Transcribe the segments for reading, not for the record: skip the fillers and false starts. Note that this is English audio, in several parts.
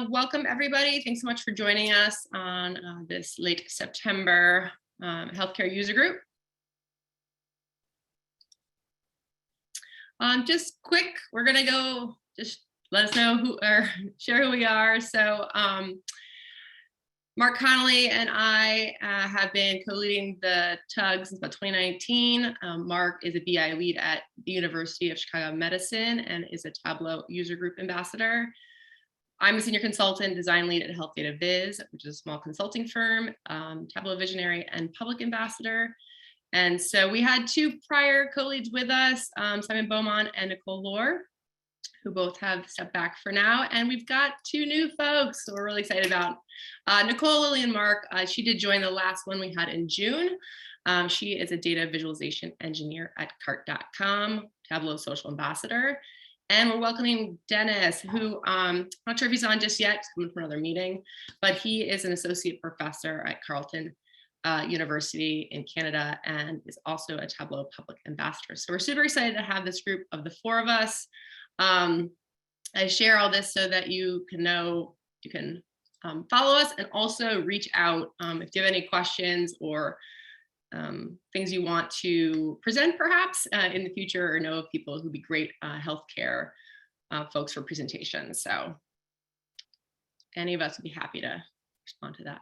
Welcome everybody. Thanks so much for joining us on this late September healthcare user group. Just quick, we're gonna go, just let us know who, or share who we are. So Mark Connolly and I have been co-leading the TUG since about 2019. Mark is a BI lead at the University of Chicago Medicine and is a Tableau user group ambassador. I'm a senior consultant, design lead at Health Data Viz, which is a small consulting firm, Tableau visionary and public ambassador. And so we had two prior co-leads with us, Simon Beaumont and Nicole Lohr, who both have stepped back for now. And we've got two new folks who we're really excited about. Nicole, Lily, and Mark, she did join the last one we had in June. She is a data visualization engineer at cart.com, Tableau social ambassador. And we're welcoming Dennis, who I'm not sure if he's on just yet, he's coming for another meeting, but he is an associate professor at Carleton University in Canada and is also a Tableau public ambassador. So we're super excited to have this group of the four of us. I share all this so that you can know, you can follow us and also reach out if you have any questions or things you want to present perhaps in the future, or know of people who'd be great healthcare folks for presentations. So any of us would be happy to respond to that.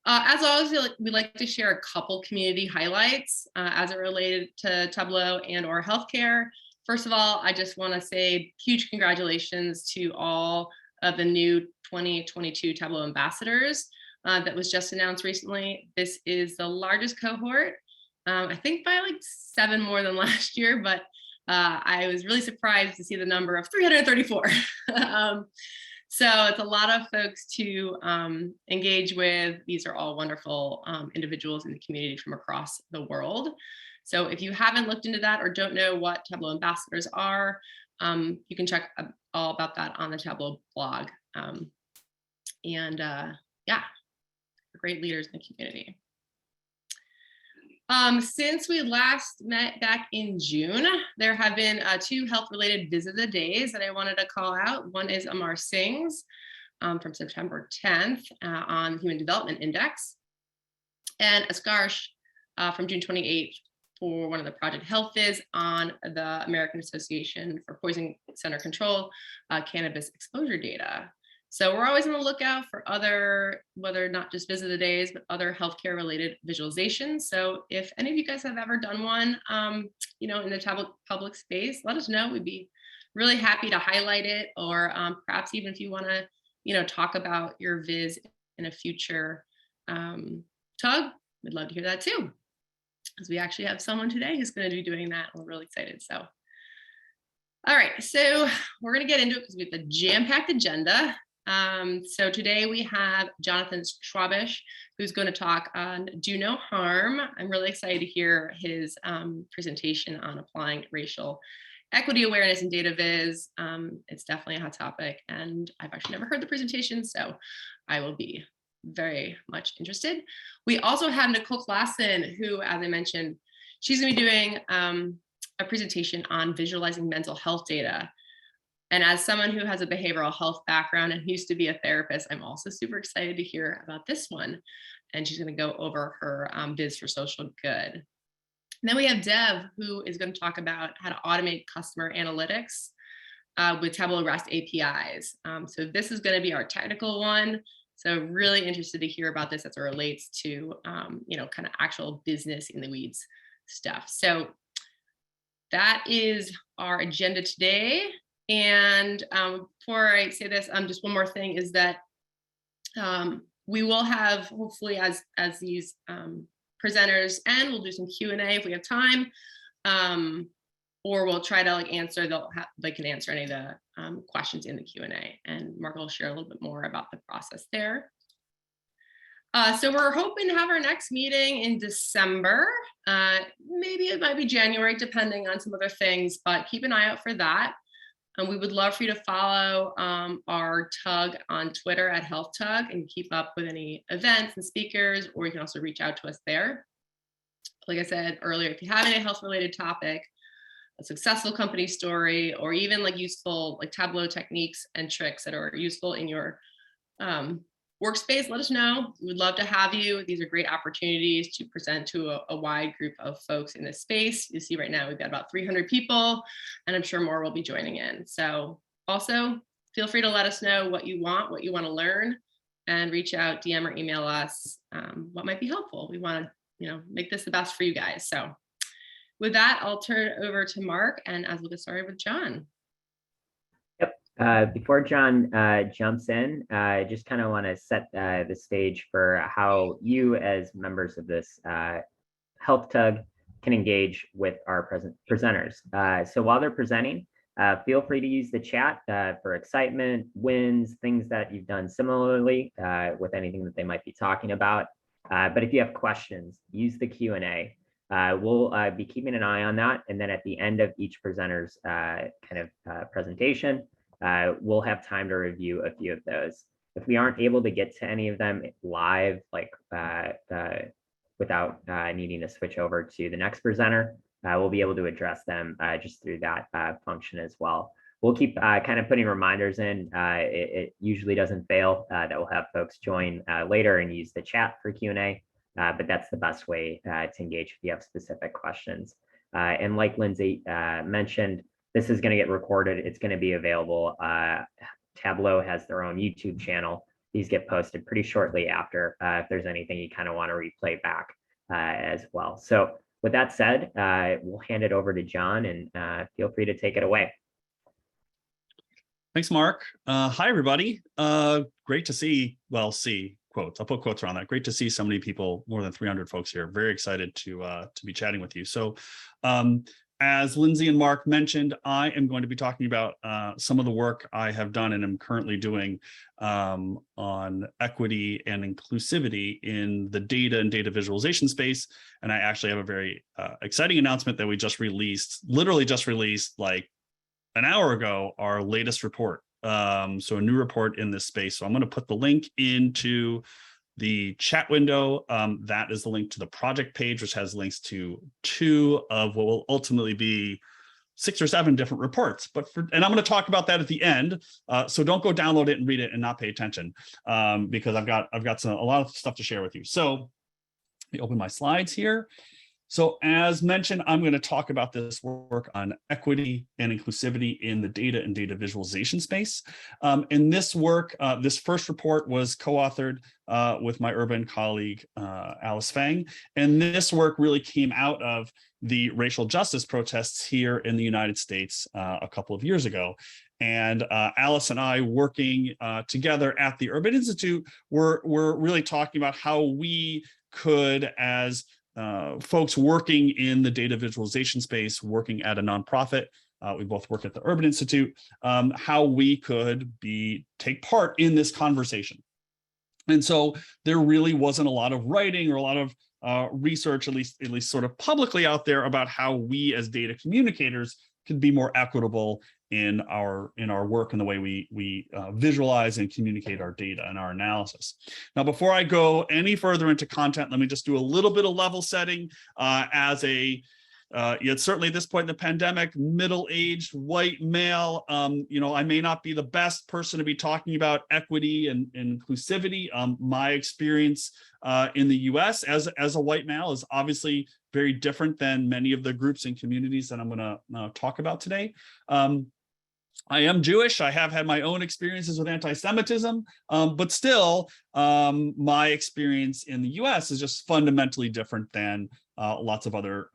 As always, we like to share a couple community highlights as it related to Tableau and or healthcare. First of all, I just want to say huge congratulations to all of the new 2022 Tableau ambassadors. That was just announced recently. This is the largest cohort, I think by like 7 more than last year, but I was really surprised to see the number of 334. So it's a lot of folks to engage with. These are all wonderful individuals in the community from across the world. So if you haven't looked into that or don't know what Tableau ambassadors are, you can check all about that on the Tableau blog. Yeah. Great leaders in the community. Since we last met back in June, there have been 2 health-related visit of the days that I wanted to call out. One is Amar Singh's from September 10th on Human Development Index, and Askarsh from June 28th for one of the Project Health Viz on the American Association for Poison Center Control cannabis exposure data. So we're always on the lookout for other, whether not just visit of the days, but other healthcare related visualizations. So if any of you guys have ever done one, in the Tableau public space, let us know. We'd be really happy to highlight it, or perhaps even if you want to, talk about your viz in a future TUG, we'd love to hear that too. Because we actually have someone today who's going to be doing that. We're really excited. So, all right, so we're going to get into it because we have the jam-packed agenda. So today we have Jonathan Schwabish, who's going to talk on Do No Harm. I'm really excited to hear his presentation on applying racial equity awareness in data viz. It's definitely a hot topic, and I've actually never heard the presentation, so I will be very much interested. We also have Nicole Klassen, who, as I mentioned, she's going to be doing a presentation on visualizing mental health data. And as someone who has a behavioral health background and used to be a therapist, I'm also super excited to hear about this one. And she's going to go over her viz for social good. And then we have Dev, who is going to talk about how to automate customer analytics with Tableau REST APIs. So this is going to be our technical one. So really interested to hear about this as it relates to, kind of actual business in the weeds stuff. So that is our agenda today. And before I say this, just one more thing is that we will have, hopefully as these presenters end, we'll do some Q&A if we have time, or we'll try to answer, they can answer any of the questions in the Q&A, and Mark will share a little bit more about the process there. So we're hoping to have our next meeting in December. Maybe it might be January, depending on some other things, but keep an eye out for that. And we would love for you to follow our TUG on Twitter at HealthTUG and keep up with any events and speakers, or you can also reach out to us there. Like I said earlier, if you have any health-related topic, a successful company story, or even like useful like Tableau techniques and tricks that are useful in your workspace, let us know. We'd love to have you. These are great opportunities to present to a wide group of folks in this space. You see right now we've got about 300 people, and I'm sure more will be joining in. So also feel free to let us know what you want to learn, and reach out, DM or email us what might be helpful. We want to make this the best for you guys. So with that, I'll turn it over to Mark, and as we'll get started with John. Before John jumps in, I just kind of want to set the stage for how you as members of this Health Tug can engage with our presenters. So while they're presenting, feel free to use the chat for excitement, wins, things that you've done similarly with anything that they might be talking about. But if you have questions, use the Q&A. We'll be keeping an eye on that. And then at the end of each presenter's presentation, we'll have time to review a few of those. If we aren't able to get to any of them live, like without needing to switch over to the next presenter, we'll be able to address them just through that function as well. We'll keep kind of putting reminders in. It usually doesn't fail that we'll have folks join later and use the chat for Q&A, but that's the best way to engage if you have specific questions. And like Lindsay mentioned, this is going to get recorded. It's going to be available. Tableau has their own YouTube channel. These get posted pretty shortly after if there's anything you kind of want to replay back as well. So with that said, we'll hand it over to John, and feel free to take it away. Thanks, Mark. Hi, everybody. Great to see, quotes. I'll put quotes around that. Great to see so many people, more than 300 folks here. Very excited to be chatting with you. So as Lindsay and Mark mentioned, I am going to be talking about some of the work I have done and am currently doing on equity and inclusivity in the data and data visualization space. And I actually have a very exciting announcement that we just released, literally just released like an hour ago, our latest report. So a new report in this space. So I'm going to put the link into the chat window. That is the link to the project page, which has links to 2 of what will ultimately be 6 or 7 different reports. And I'm going to talk about that at the end. So don't go download it and read it and not pay attention, because I've got a lot of stuff to share with you. So let me open my slides here. So as mentioned, I'm going to talk about this work on equity and inclusivity in the data and data visualization space. In this work, this first report was co-authored with my urban colleague, Alice Fang. And this work really came out of the racial justice protests here in the United States a couple of years ago. And Alice and I, working together at the Urban Institute, were really talking about how we could, as folks working in the data visualization space, working at a nonprofit, we both work at the Urban Institute, how we could take part in this conversation. And so there really wasn't a lot of writing or a lot of research, at least sort of publicly out there, about how we as data communicators could be more equitable in our work and the way we visualize and communicate our data and our analysis. Now, before I go any further into content, let me just do a little bit of level setting. As a yet certainly at this point in the pandemic, middle-aged white male, I may not be the best person to be talking about equity and inclusivity. My experience in the US as a white male is obviously very different than many of the groups and communities that I'm going to talk about today. I am Jewish. I have had my own experiences with anti-Semitism, but still, my experience in the US is just fundamentally different than lots of other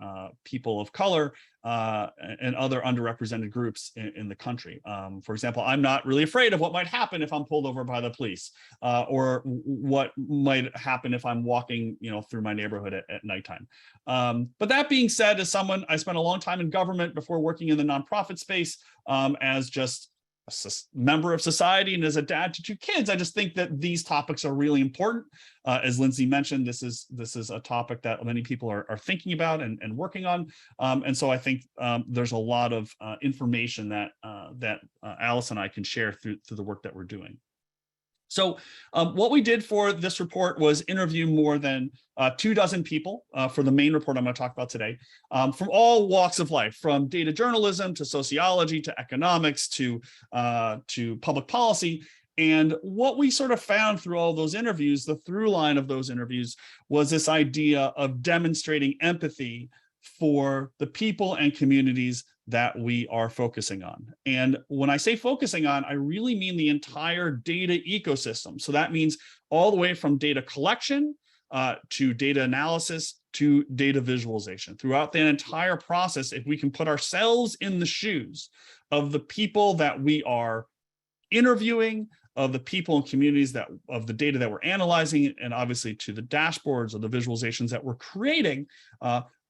people of color and other underrepresented groups in the country. For example, I'm not really afraid of what might happen if I'm pulled over by the police, or what might happen if I'm walking, through my neighborhood at nighttime. But that being said, as someone, I spent a long time in government before working in the nonprofit space, as just a member of society and as a dad to 2 kids, I just think that these topics are really important. As Lindsay mentioned, this is a topic that many people are thinking about and working on. And so I think there's a lot of information that Alice and I can share through the work that we're doing. So what we did for this report was interview more than 24 people for the main report I'm going to talk about today, from all walks of life, from data journalism to sociology to economics to public policy. And what we sort of found through all those interviews, the through line of those interviews, was this idea of demonstrating empathy for the people and communities that we are focusing on. And when I say focusing on, I really mean the entire data ecosystem. So that means all the way from data collection to data analysis to data visualization. Throughout that entire process, if we can put ourselves in the shoes of the people that we are interviewing, of the people and communities that of the data that we're analyzing, and obviously to the dashboards or the visualizations that we're creating,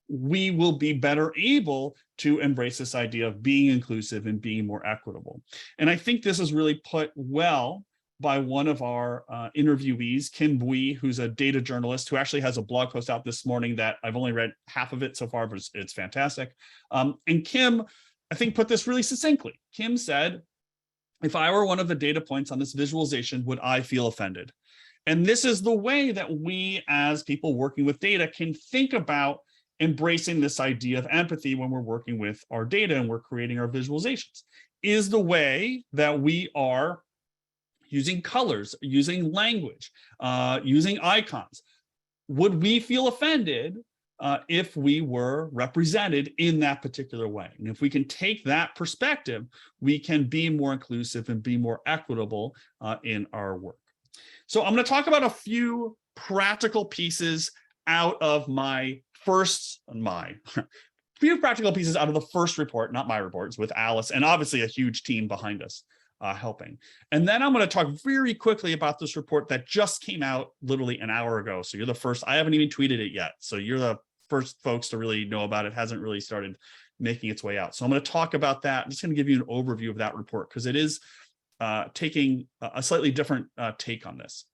we will be better able to embrace this idea of being inclusive and being more equitable. And I think this is really put well by one of our interviewees, Kim TEWWY, who's a data journalist who actually has a blog post out this morning that I've only read half of it so far, but it's fantastic. And Kim, I think, put this really succinctly. Kim said, if I were one of the data points on this visualization, would I feel offended? And this is the way that we as people working with data can think about embracing this idea of empathy when we're working with our data and we're creating our visualizations. Is the way that we are using colors, using language, using icons. Would we feel offended if we were represented in that particular way? And if we can take that perspective, we can be more inclusive and be more equitable in our work. So I'm going to talk about a few practical pieces out of few practical pieces out of the first report, not my reports, with Alice, and obviously a huge team behind us helping. And then I'm going to talk very quickly about this report that just came out literally an hour ago. So you're the first, I haven't even tweeted it yet. So you're the first folks to really know about it. It hasn't really started making its way out. So I'm going to talk about that. I'm just going to give you an overview of that report because it is taking a slightly different take on this.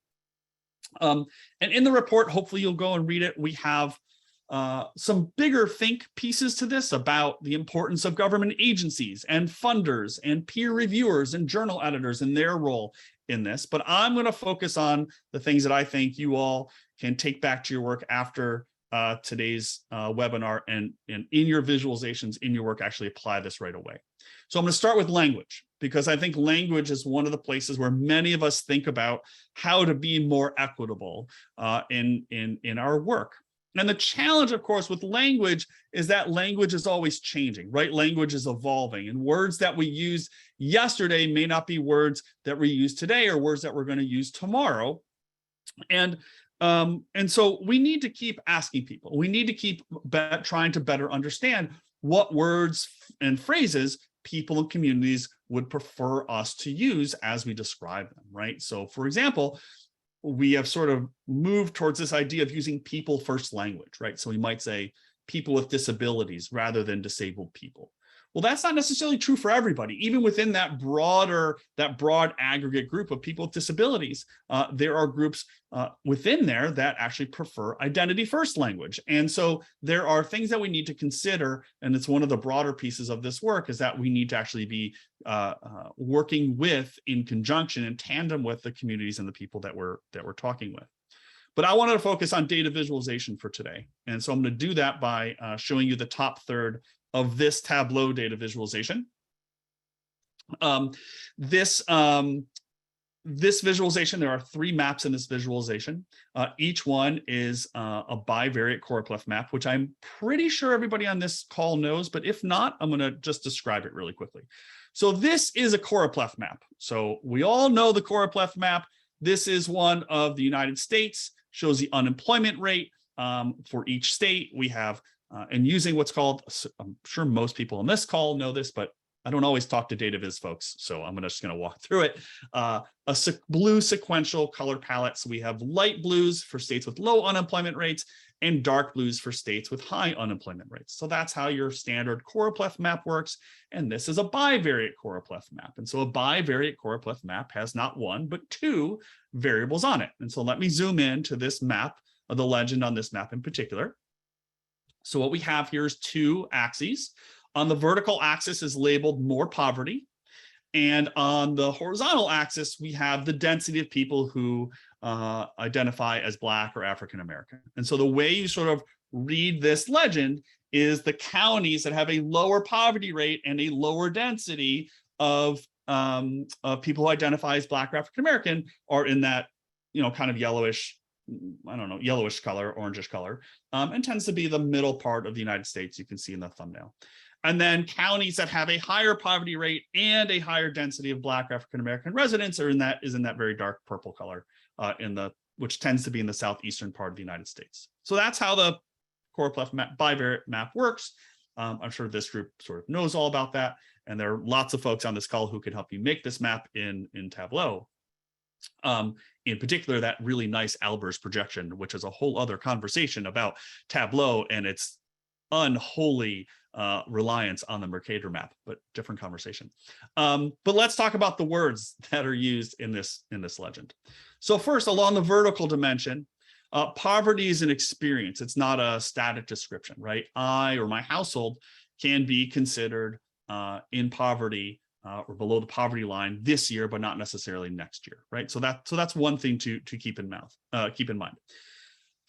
And in the report, hopefully you'll go and read it. We have some bigger think pieces to this about the importance of government agencies and funders and peer reviewers and journal editors and their role in this. But I'm going to focus on the things that I think you all can take back to your work after today's webinar and in your visualizations, in your work, actually apply this right away. So I'm going to start with language, because I think language is one of the places where many of us think about how to be more equitable in our work. And the challenge, of course, with language is that language is always changing, right? Language is evolving, and words that we used yesterday may not be words that we use today or words that we're going to use tomorrow. And so we need to keep asking people. We need to keep trying to better understand what words and phrases people and communities would prefer us to use as we describe them, right? So, for example, we have sort of moved towards this idea of using people first language, right? So we might say people with disabilities rather than disabled people. Well, that's not necessarily true for everybody. Even within that broad aggregate group of people with disabilities, there are groups within there that actually prefer identity first language. And so there are things that we need to consider, and it's one of the broader pieces of this work is that we need to actually be working with, in conjunction, in tandem with the communities and the people that we're talking with. But I wanted to focus on data visualization for today. And so I'm going to do that by showing you the top third of this Tableau data visualization. This visualization, there are 3 maps in this visualization. Each one is a bivariate choropleth map, which I'm pretty sure everybody on this call knows, but if not, I'm going to just describe it really quickly. So this is a choropleth map. So we all know the choropleth map. This is one of the United States, shows the unemployment rate for each state. We have and using what's called, I'm sure most people on this call know this, but I don't always talk to data viz folks, so I'm just going to walk through it. A blue sequential color palette. So we have light blues for states with low unemployment rates and dark blues for states with high unemployment rates. So that's how your standard choropleth map works. And this is a bivariate choropleth map. And so a bivariate choropleth map has not 1, but 2 variables on it. And so let me zoom in to this map, the legend on this map in particular. So what we have here is 2 axes. On the vertical axis is labeled more poverty. And on the horizontal axis, we have the density of people who identify as Black or African American. And so the way you sort of read this legend is the counties that have a lower poverty rate and a lower density of people who identify as Black or African American are in that, kind of yellowish, I don't know, yellowish color, orangish color, and tends to be the middle part of the United States. You can see in the thumbnail. And then counties that have a higher poverty rate and a higher density of Black or African American residents is in that very dark purple color, which tends to be in the southeastern part of the United States. So that's how the choropleth bivariate map works. I'm sure this group sort of knows all about that, and there are lots of folks on this call who can help you make this map in Tableau. In particular, that really nice Albers projection, which is a whole other conversation about Tableau and its unholy reliance on the Mercator map, but different conversation. But let's talk about the words that are used in this legend. So first, along the vertical dimension, poverty is an experience. It's not a static description, right? I or my household can be considered in poverty or below the poverty line this year, but not necessarily next year, right? So that's one thing to keep in mind.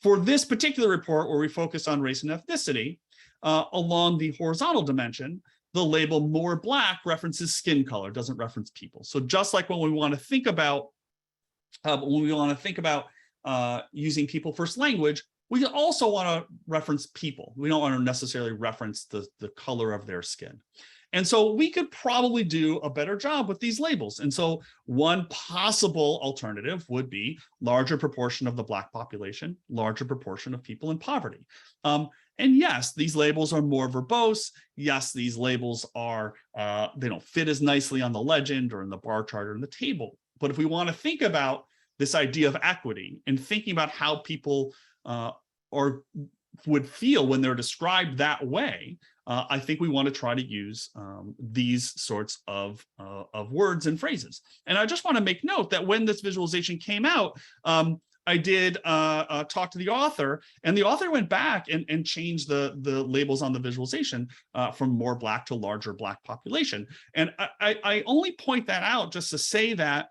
For this particular report, where we focus on race and ethnicity, along the horizontal dimension, the label more Black references skin color, doesn't reference people. So just like when we want to think about using people first language, we also want to reference people. We don't want to necessarily reference the color of their skin. And so we could probably do a better job with these labels. And so one possible alternative would be larger proportion of the Black population, larger proportion of people in poverty. And yes, these labels are more verbose. Yes, these labels are, they don't fit as nicely on the legend or in the bar chart or in the table. But if we want to think about this idea of equity and thinking about how people would feel when they're described that way, I think we want to try to use these sorts of words and phrases. And I just want to make note that when this visualization came out, I did talk to the author, and the author went back and changed the labels on the visualization from more Black to larger Black population. And I only point that out just to say that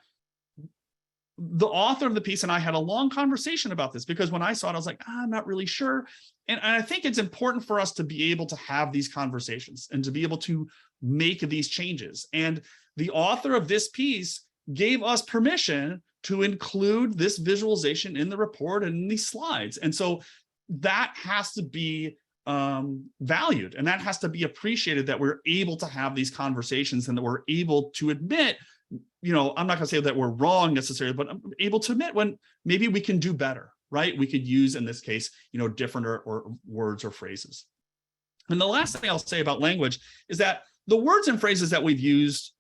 the author of the piece and I had a long conversation about this, because when I saw it, I was like, I'm not really sure. And I think it's important for us to be able to have these conversations and to be able to make these changes. And the author of this piece gave us permission to include this visualization in the report and in these slides. And so that has to be valued, and that has to be appreciated, that we're able to have these conversations and that we're able to admit, I'm not going to say that we're wrong necessarily, but I'm able to admit when maybe we can do better, right? We could use, in this case, different or words or phrases. And the last thing I'll say about language is that the words and phrases that we've used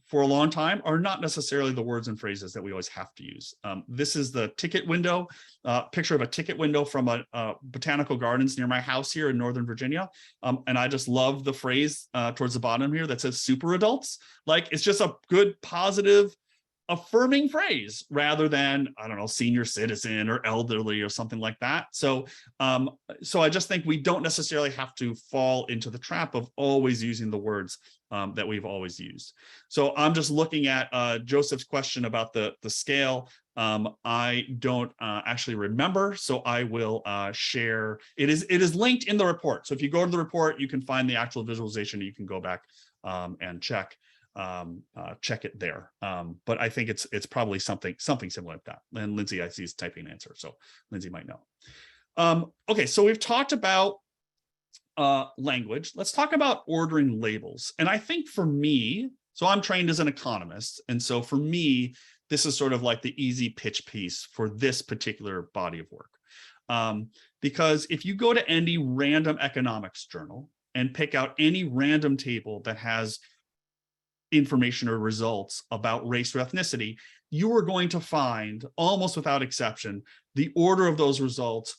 for a long time are not necessarily the words and phrases that we always have to use. This is the ticket window, picture of a ticket window from a botanical gardens near my house here in Northern Virginia. And I just love the phrase towards the bottom here that says super adults. Like, it's just a good, positive, affirming phrase rather than, I don't know, senior citizen or elderly or something like that. So I just think we don't necessarily have to fall into the trap of always using the words that we've always used. So I'm just looking at Joseph's question about the scale. I don't actually remember, so I will share. It is linked in the report. So if you go to the report, you can find the actual visualization. You can go back and check it there. But I think it's probably something similar like that. And Lindsay, I see, is typing an answer, so Lindsay might know. Okay, so we've talked about language. Let's talk about ordering labels. And I think for me, so I'm trained as an economist, and so for me, this is sort of like the easy pitch piece for this particular body of work. Because if you go to any random economics journal and pick out any random table that has information or results about race or ethnicity, you are going to find, almost without exception, the order of those results: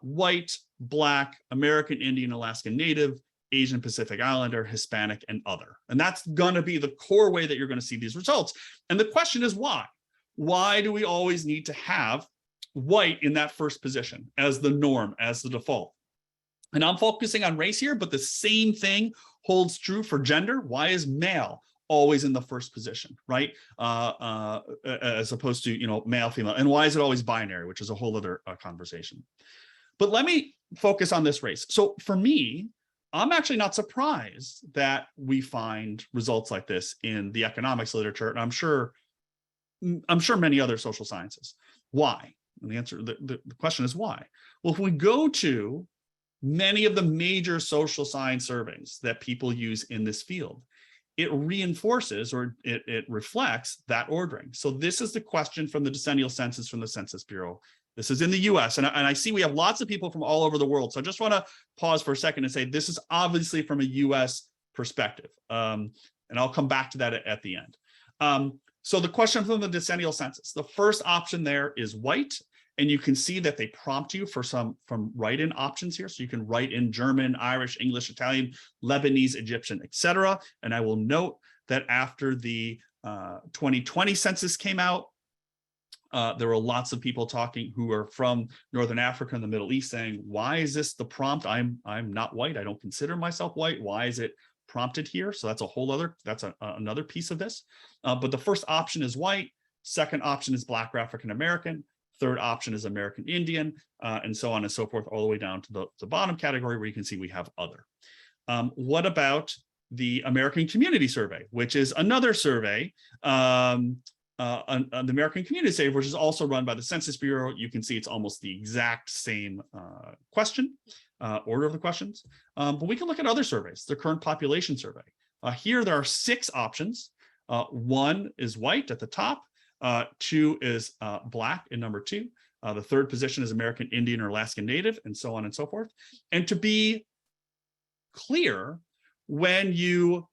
white, Black, American Indian, Alaskan Native, Asian Pacific Islander, Hispanic, and other. And that's going to be the core way that you're going to see these results. And the question is why? Why do we always need to have white in that first position as the norm, as the default? And I'm focusing on race here, but the same thing holds true for gender. Why is male always in the first position, right? As opposed to, you know, male, female. And why is it always binary, which is a whole other conversation. But let me focus on this race. So for me, I'm actually not surprised that we find results like this in the economics literature, and I'm sure many other social sciences. Why? And the answer, the question is why? Well, if we go to many of the major social science surveys that people use in this field, it reinforces or it reflects that ordering. So this is the question from the decennial census from the Census Bureau. This is in the US, and I see we have lots of people from all over the world. So I just want to pause for a second and say this is obviously from a US perspective. And I'll come back to that at the end. So the question from the decennial census, the first option there is white. And you can see that they prompt you for some write-in options here. So you can write in German, Irish, English, Italian, Lebanese, Egyptian, etc. And I will note that after the 2020 census came out, there were lots of people talking who are from Northern Africa and the Middle East saying, why is this the prompt? I'm not white. I don't consider myself white. Why is it prompted here? So that's a whole other, that's another piece of this. But the first option is white. Second option is Black or African American. Third option is American Indian, and so on and so forth, all the way down to the bottom category where you can see we have other. What about the American Community Survey, which is another survey, on the American Community Survey, which is also run by the Census Bureau. You can see it's almost the exact same question, order of the questions. But we can look at other surveys, the Current Population Survey. Here there are 6 options. 1 is white at the top. 2 is Black in number 2. The third position is American Indian or Alaskan Native, and so on and so forth. And to be clear, when you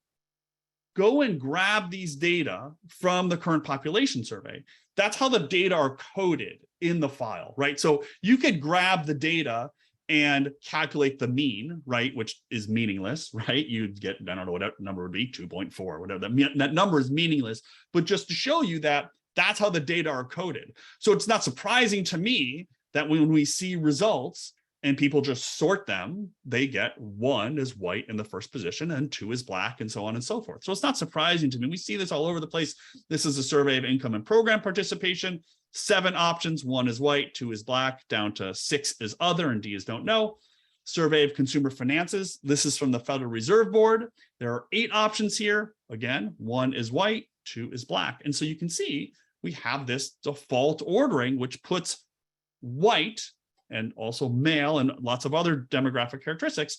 go and grab these data from the Current Population Survey, that's how the data are coded in the file, right? So you could grab the data and calculate the mean, right, which is meaningless, right? You'd get, I don't know what that number would be, 2.4, whatever. That number is meaningless, but just to show you that that's how the data are coded. So it's not surprising to me that when we see results and people just sort them, they get 1 is white in the first position and 2 is Black, and so on and so forth. So it's not surprising to me. We see this all over the place. This is a survey of income and program participation. 7 options, 1 is white, 2 is Black, down to 6 is other, and D is don't know. Survey of consumer finances. This is from the Federal Reserve Board. There are 8 options here. Again, 1 is white, 2 is Black. And so you can see we have this default ordering, which puts white and also male and lots of other demographic characteristics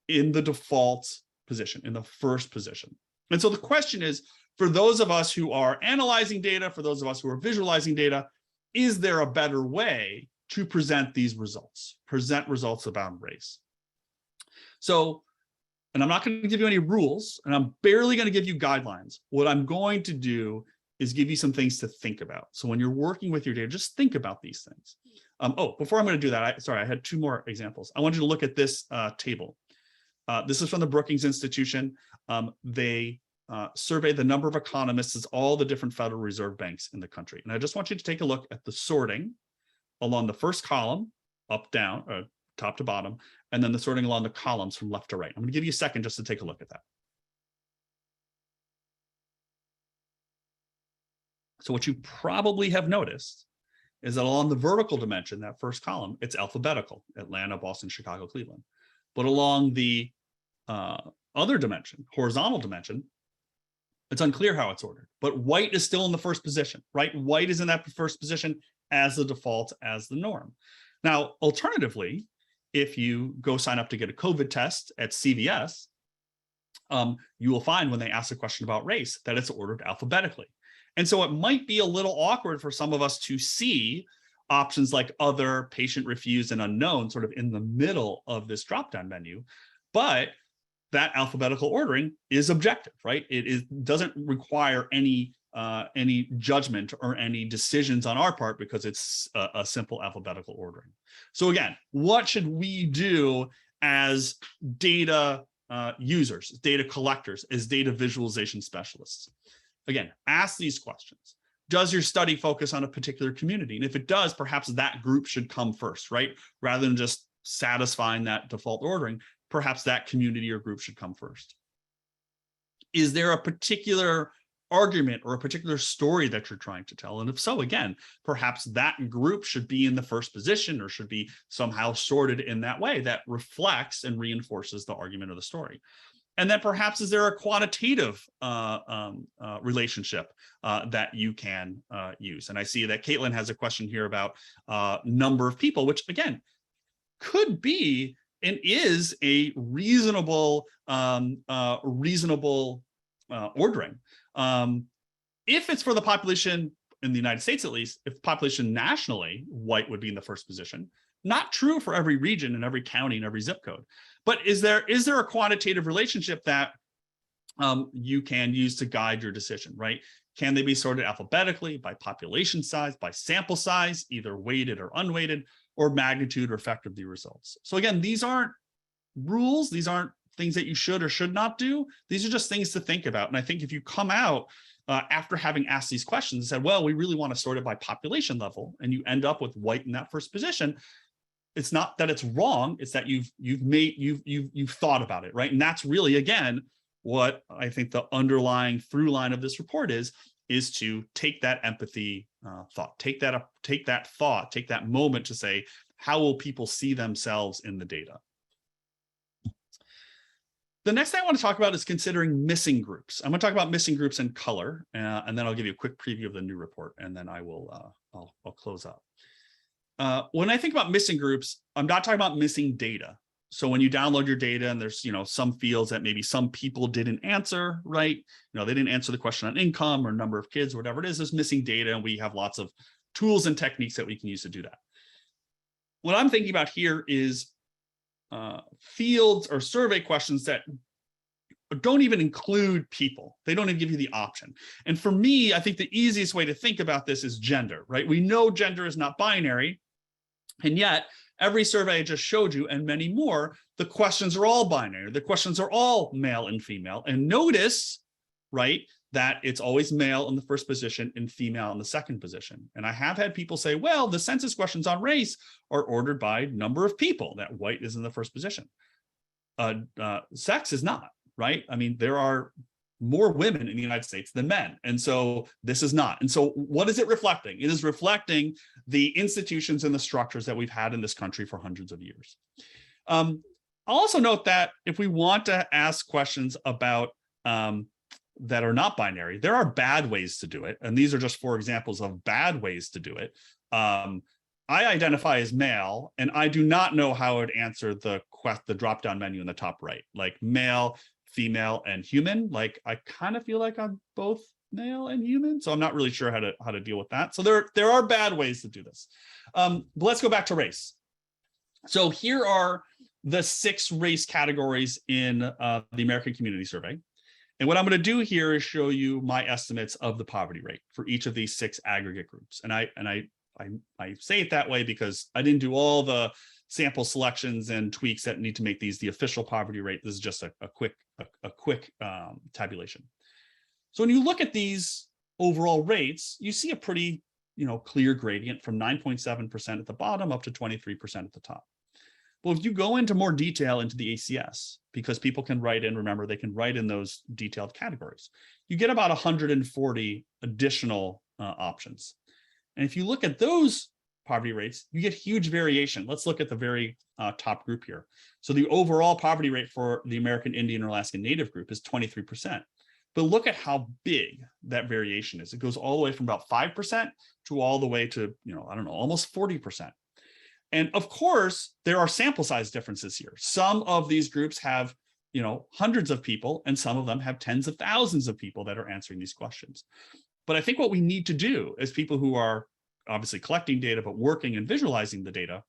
in the default position, in the first position. And so the question is, for those of us who are analyzing data, for those of us who are visualizing data, is there a better way to present these results, present results about race? So, and I'm not going to give you any rules, and I'm barely going to give you guidelines. What I'm going to do is give you some things to think about. So when you're working with your data, just think about these things. Oh, before I'm going to do that, I had 2 more examples. I want you to look at this table. This is from the Brookings Institution. They surveyed the number of economists at all the different Federal Reserve banks in the country. And I just want you to take a look at the sorting along the first column, up, down, or top to bottom, and then the sorting along the columns from left to right. I'm going to give you a second just to take a look at that. So what you probably have noticed is that along the vertical dimension, that first column, it's alphabetical: Atlanta, Boston, Chicago, Cleveland. But along the other dimension, horizontal dimension, it's unclear how it's ordered. But white is still in the first position, right? White is in that first position as the default, as the norm. Now, alternatively, if you go sign up to get a COVID test at CVS, you will find when they ask a question about race that it's ordered alphabetically. And so it might be a little awkward for some of us to see options like other, patient refused, and unknown sort of in the middle of this drop-down menu. But that alphabetical ordering is objective, right? It doesn't require any judgment or any decisions on our part because it's a simple alphabetical ordering. So again, what should we do as data users, data collectors, as data visualization specialists? Again, ask these questions. Does your study focus on a particular community? And if it does, perhaps that group should come first, right? Rather than just satisfying that default ordering, perhaps that community or group should come first. Is there a particular argument or a particular story that you're trying to tell? And if so, again, perhaps that group should be in the first position or should be somehow sorted in that way that reflects and reinforces the argument of the story. And then perhaps is there a quantitative relationship that you can use? And I see that Caitlin has a question here about number of people, which again, could be and is a reasonable ordering. If it's for the population in the United States, at least, if population nationally, white would be in the first position. Not true for every region and every county and every zip code. But is there a quantitative relationship that you can use to guide your decision, right? Can they be sorted alphabetically, by population size, by sample size, either weighted or unweighted, or magnitude or effect of the results? So again, these aren't rules. These aren't things that you should or should not do. These are just things to think about. And I think if you come out after having asked these questions and said, well, we really want to sort it by population level, and you end up with white in that first position, it's not that it's wrong, it's that you've thought about it, right? And that's really, again, what I think the underlying through line of this report is to take that empathy thought, take that moment to say, how will people see themselves in the data? The next thing I want to talk about is considering missing groups. I'm going to talk about missing groups in color, and then I'll give you a quick preview of the new report, and then I will I'll close up. When I think about missing groups, I'm not talking about missing data. So when you download your data and there's, some fields that maybe some people didn't answer, right? They didn't answer the question on income or number of kids or whatever it is, there's missing data, and we have lots of tools and techniques that we can use to do that. What I'm thinking about here is fields or survey questions that don't even include people. They don't even give you the option. And for me, I think the easiest way to think about this is gender, right? We know gender is not binary, and yet every survey I just showed you and many more, the questions are all binary. The questions are all male and female. And notice, right, that it's always male in the first position and female in the second position. And I have had people say, well, the census questions on race are ordered by number of people, that white is in the first position. Sex is not, right? I mean, there are more women in the United States than men. And so this is not. And so what is it reflecting? It is reflecting the institutions and the structures that we've had in this country for hundreds of years. I'll also note that if we want to ask questions about that are not binary, there are bad ways to do it. And these are just 4 examples of bad ways to do it. I identify as male, and I do not know how I would answer the drop-down menu in the top right, like male, female, and human. Like, I kind of feel like I'm both male and human, so I'm not really sure how to deal with that. So there are bad ways to do this. But let's go back to race. So here are the 6 race categories in the American Community Survey. And what I'm going to do here is show you my estimates of the poverty rate for each of these 6 aggregate groups. And I say it that way because I didn't do all the sample selections and tweaks that need to make these the official poverty rate. This is just a quick tabulation. So when you look at these overall rates, you see a pretty clear gradient from 9.7% at the bottom up to 23% at the top. Well, if you go into more detail into the ACS, because people can write in, remember, they can write in those detailed categories, you get about 140 additional options. And if you look at those poverty rates, you get huge variation. Let's look at the very top group here. So the overall poverty rate for the American Indian or Alaskan Native group is 23%. But look at how big that variation is. It goes all the way from about 5% to all the way to, almost 40%. And of course, there are sample size differences here. Some of these groups have, hundreds of people, and some of them have tens of thousands of people that are answering these questions. But I think what we need to do as people who are obviously collecting data, but working and visualizing the data,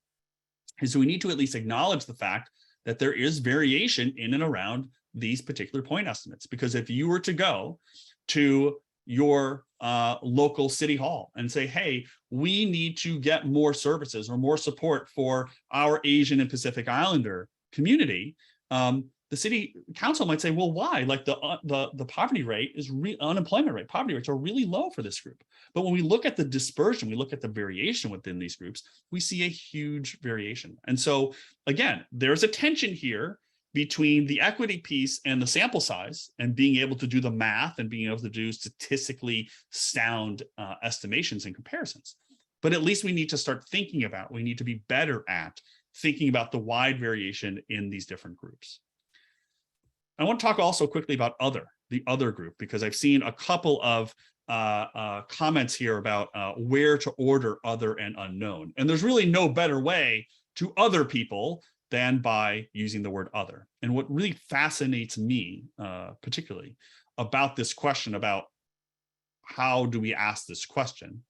is we need to at least acknowledge the fact that there is variation in and around these particular point estimates. Because if you were to go to your local city hall and say, hey, we need to get more services or more support for our Asian and Pacific Islander community, the city council might say, well, why? Like the poverty rate is unemployment rate, poverty rates are really low for this group. But when we look at the dispersion, we look at the variation within these groups, we see a huge variation. And so again, there's a tension here between the equity piece and the sample size and being able to do the math and being able to do statistically sound estimations and comparisons. But at least we need to start thinking about, we need to be better at thinking about the wide variation in these different groups. I want to talk also quickly about the other group, because I've seen a couple of comments here about where to order other and unknown. And there's really no better way to other people than by using the word other. And what really fascinates me, particularly about this question about how do we ask this question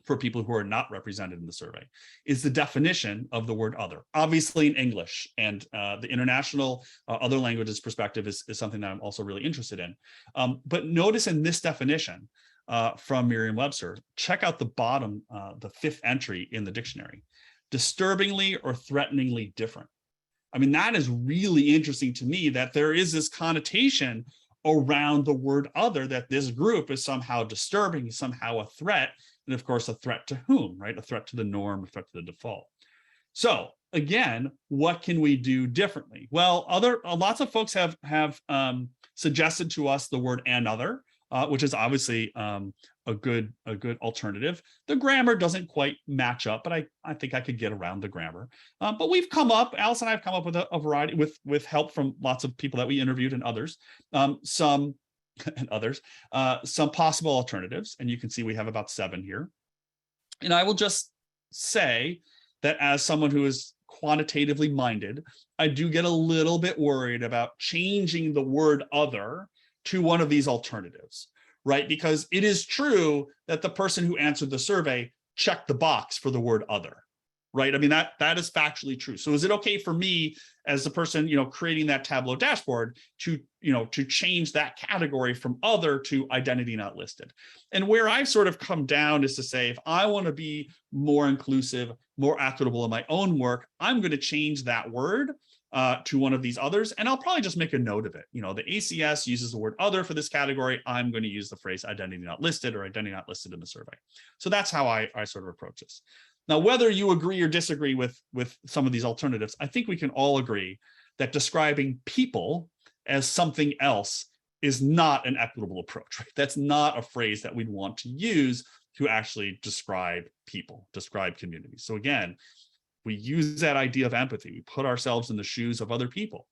for people who are not represented in the survey, is the definition of the word other. Obviously in English, and the international other languages perspective is something that I'm also really interested in. But notice in this definition from Merriam-Webster, check out the bottom, the 5th entry in the dictionary: disturbingly or threateningly different. I mean, that is really interesting to me, that there is this connotation around the word other, that this group is somehow disturbing, somehow a threat. And of course, a threat to whom, right? A threat to the norm, a threat to the default. So again, what can we do differently? Well, lots of folks have suggested to us the word and other, which is obviously a good alternative. The grammar doesn't quite match up, but I think I could get around the grammar. But we've come up, Alice and I have come up with a variety, with help from lots of people that we interviewed and others, some possible alternatives. And you can see we have about 7 here. And I will just say that as someone who is quantitatively minded, I do get a little bit worried about changing the word other to one of these alternatives, right? Because it is true that the person who answered the survey checked the box for the word other, right? I mean, that is factually true. So is it okay for me as the person, creating that Tableau dashboard to change that category from other to identity not listed? And where I've sort of come down is to say, if I want to be more inclusive, more equitable in my own work, I'm going to change that word to one of these others, and I'll probably just make a note of it. The ACS uses the word other for this category. I'm going to use the phrase identity not listed or identity not listed in the survey. So that's how I sort of approach this. Now, whether you agree or disagree with some of these alternatives, I think we can all agree that describing people as something else is not an equitable approach, right? That's not a phrase that we'd want to use to actually describe people, describe communities. So again, we use that idea of empathy. We put ourselves in the shoes of other people.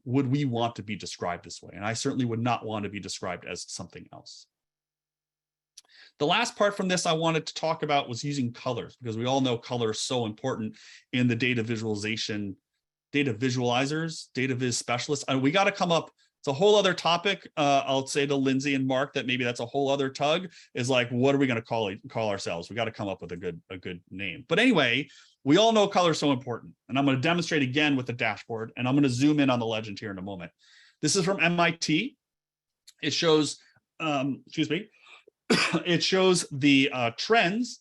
Would we want to be described this way? And I certainly would not want to be described as something else. The last part from this I wanted to talk about was using colors, because we all know color is so important in the data visualization, data visualizers, data viz specialists. And we got to come up, it's a whole other topic. I'll say to Lindsay and Mark that maybe that's a whole other tug, is like, what are we going to call ourselves? We got to come up with a good name. But anyway, we all know color is so important. And I'm going to demonstrate again with the dashboard, and I'm going to zoom in on the legend here in a moment. This is from MIT. It shows, it shows the trends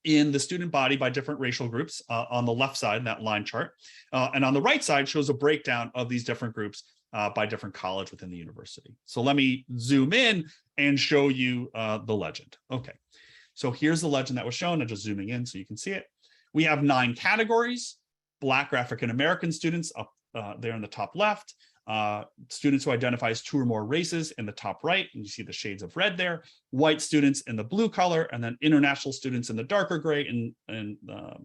in the student body by different racial groups on the left side in that line chart. And on the right side shows a breakdown of these different groups by different college within the university. So let me zoom in and show you the legend. Okay, so here's the legend that was shown. I'm just zooming in so you can see it. We have 9 categories: Black or African American students up there in the top left, students who identify as 2 or more races in the top right, and you see the shades of red there, white students in the blue color, and then international students in the darker gray, and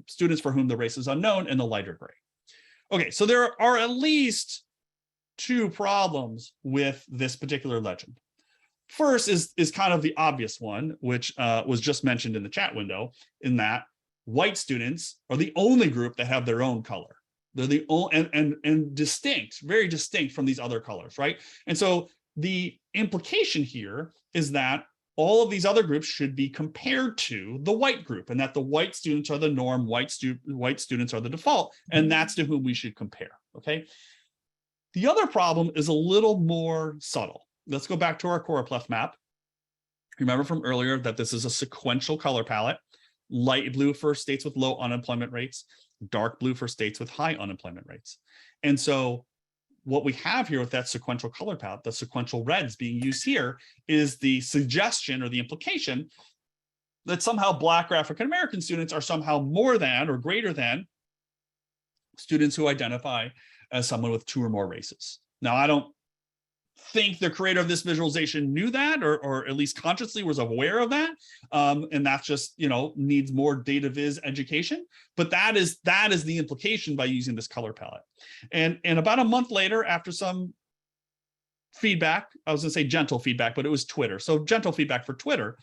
students for whom the race is unknown in the lighter gray. Okay, so there are at least 2 problems with this particular legend. First is kind of the obvious one, which was just mentioned in the chat window, in that white students are the only group that have their own color. They're the only, and distinct, very distinct from these other colors, right? And so the implication here is that all of these other groups should be compared to the white group, and that the white students are the norm, white students are the default, and that's to whom we should compare, okay? The other problem is a little more subtle. Let's go back to our choropleth map. Remember from earlier that this is a sequential color palette. Light blue for states with low unemployment rates, dark blue for states with high unemployment rates. And so what we have here with that sequential color palette, the sequential reds being used here, is the suggestion or the implication that somehow Black or African American students are somehow more than or greater than students who identify as someone with 2 or more races. Now, I don't think the creator of this visualization knew that, or at least consciously was aware of that. And that's just, needs more data viz education. But that is the implication by using this color palette. And about a month later, after some feedback, I was gonna say gentle feedback, but it was Twitter. So gentle feedback for Twitter,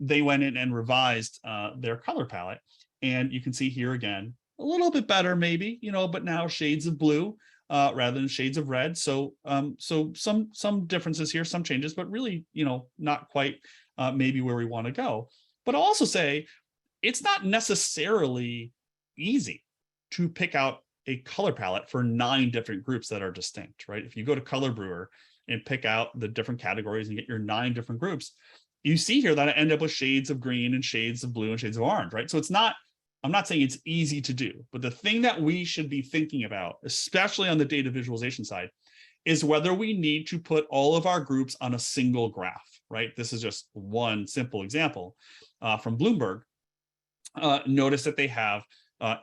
they went in and revised their color palette. And you can see here again, a little bit better maybe, but now shades of blue rather than shades of red. So some differences here, some changes, but really, not quite maybe where we want to go. But I'll also say it's not necessarily easy to pick out a color palette for 9 different groups that are distinct, right? If you go to Color Brewer and pick out the different categories and get your 9 different groups, you see here that I end up with shades of green and shades of blue and shades of orange, right? So I'm not saying it's easy to do, but the thing that we should be thinking about, especially on the data visualization side, is whether we need to put all of our groups on a single graph, right? This is just one simple example from Bloomberg. Notice that they have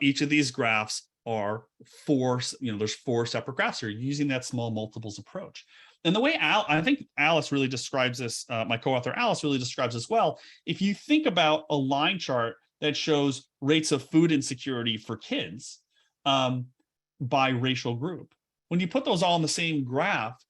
each of these graphs are 4, there's 4 separate graphs here using that small multiples approach. And the way I think Alice really describes this, my co-author Alice really describes this well. If you think about a line chart that shows rates of food insecurity for kids by racial group, when you put those all in the same graph,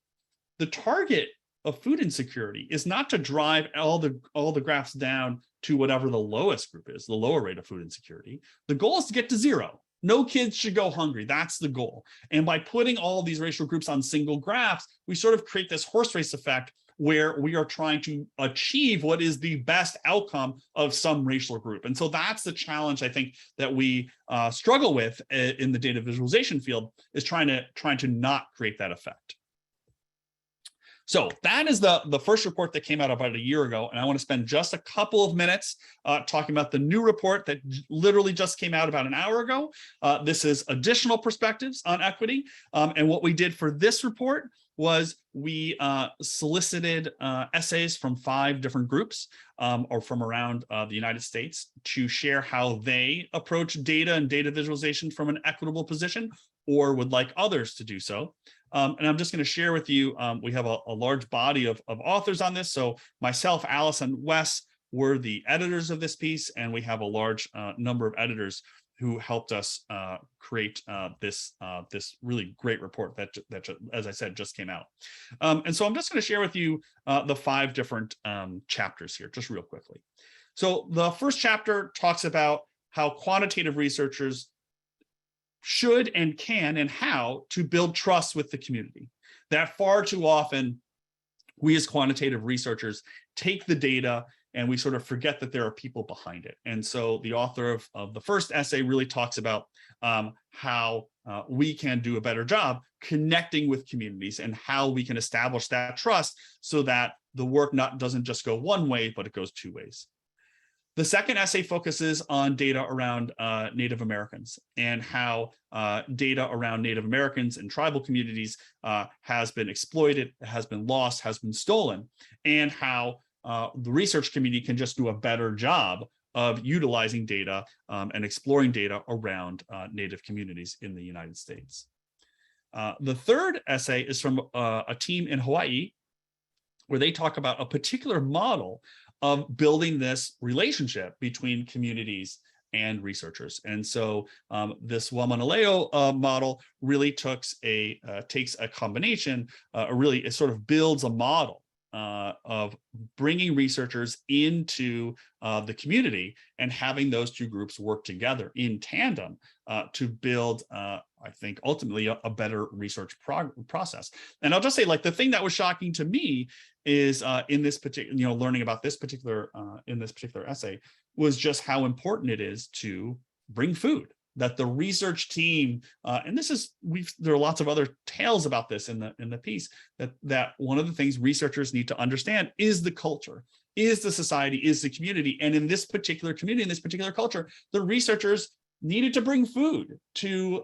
the target of food insecurity is not to drive all the graphs down to whatever the lowest group is, the lower rate of food insecurity. The goal is to get to 0. No kids should go hungry. That's the goal. And by putting all of these racial groups on single graphs, we sort of create this horse race effect where we are trying to achieve what is the best outcome of some racial group. And so that's the challenge I think that we struggle with in the data visualization field, is trying to not create that effect. So that is the first report that came out about a year ago. And I want to spend just a couple of minutes talking about the new report that literally just came out about an hour ago. This is additional perspectives on equity. And what we did for this report was we solicited essays from 5 different groups or from around the United States to share how they approach data and data visualization from an equitable position, or would like others to do so. And I'm just going to share with you, we have a large body of authors on this. So myself, Alice, and Wes were the editors of this piece, and we have a large number of editors who helped us create this really great report that, as I said, just came out. And so I'm just going to share with you the 5 different chapters here, just real quickly. So the first chapter talks about how quantitative researchers should and can, and how to build trust with the community. That far too often, we as quantitative researchers take the data and we sort of forget that there are people behind it. And so the author of the first essay really talks about how we can do a better job connecting with communities and how we can establish that trust so that the work doesn't just go one way, but it goes 2 ways. The second essay focuses on data around Native Americans and how data around Native Americans and tribal communities has been exploited, has been lost, has been stolen, and how the research community can just do a better job of utilizing data and exploring data around Native communities in the United States. The third essay is from a team in Hawaii, where they talk about a particular model of building this relationship between communities and researchers. And so this Wamanaleo model really takes a combination, really it sort of builds a model of bringing researchers into the community and having those 2 groups work together in tandem to build, I think, ultimately a better research process. And I'll just say, like, the thing that was shocking to me is in this particular, learning about this particular, in this particular essay, was just how important it is to bring food. That the research team, and this is, there are lots of other tales about this in the piece, that one of the things researchers need to understand is the culture, is the society, is the community. And in this particular community, in this particular culture, the researchers needed to bring food to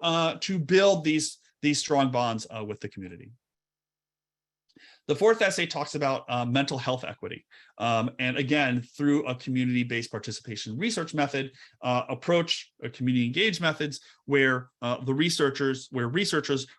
build these strong bonds with the community. The fourth essay talks about mental health equity. And again, through a community-based participation research method approach, community engaged methods where researchers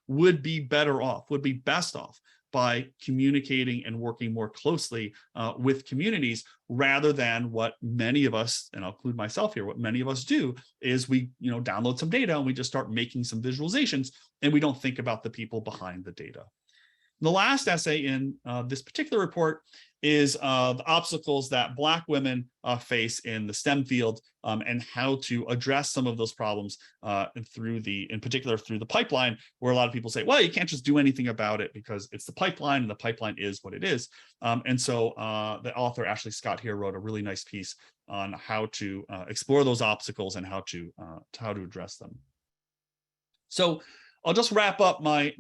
would be better off, would be best off by communicating and working more closely with communities, rather than what many of us, and I'll include myself here, what many of us do is we download some data and we just start making some visualizations, and we don't think about the people behind the data. The last essay in this particular report is the obstacles that Black women face in the STEM field, and how to address some of those problems in particular through the pipeline, where a lot of people say, well, you can't just do anything about it because it's the pipeline, and the pipeline is what it is. And so the author, Ashley Scott, here wrote a really nice piece on how to explore those obstacles and how to address them. So I'll just wrap up my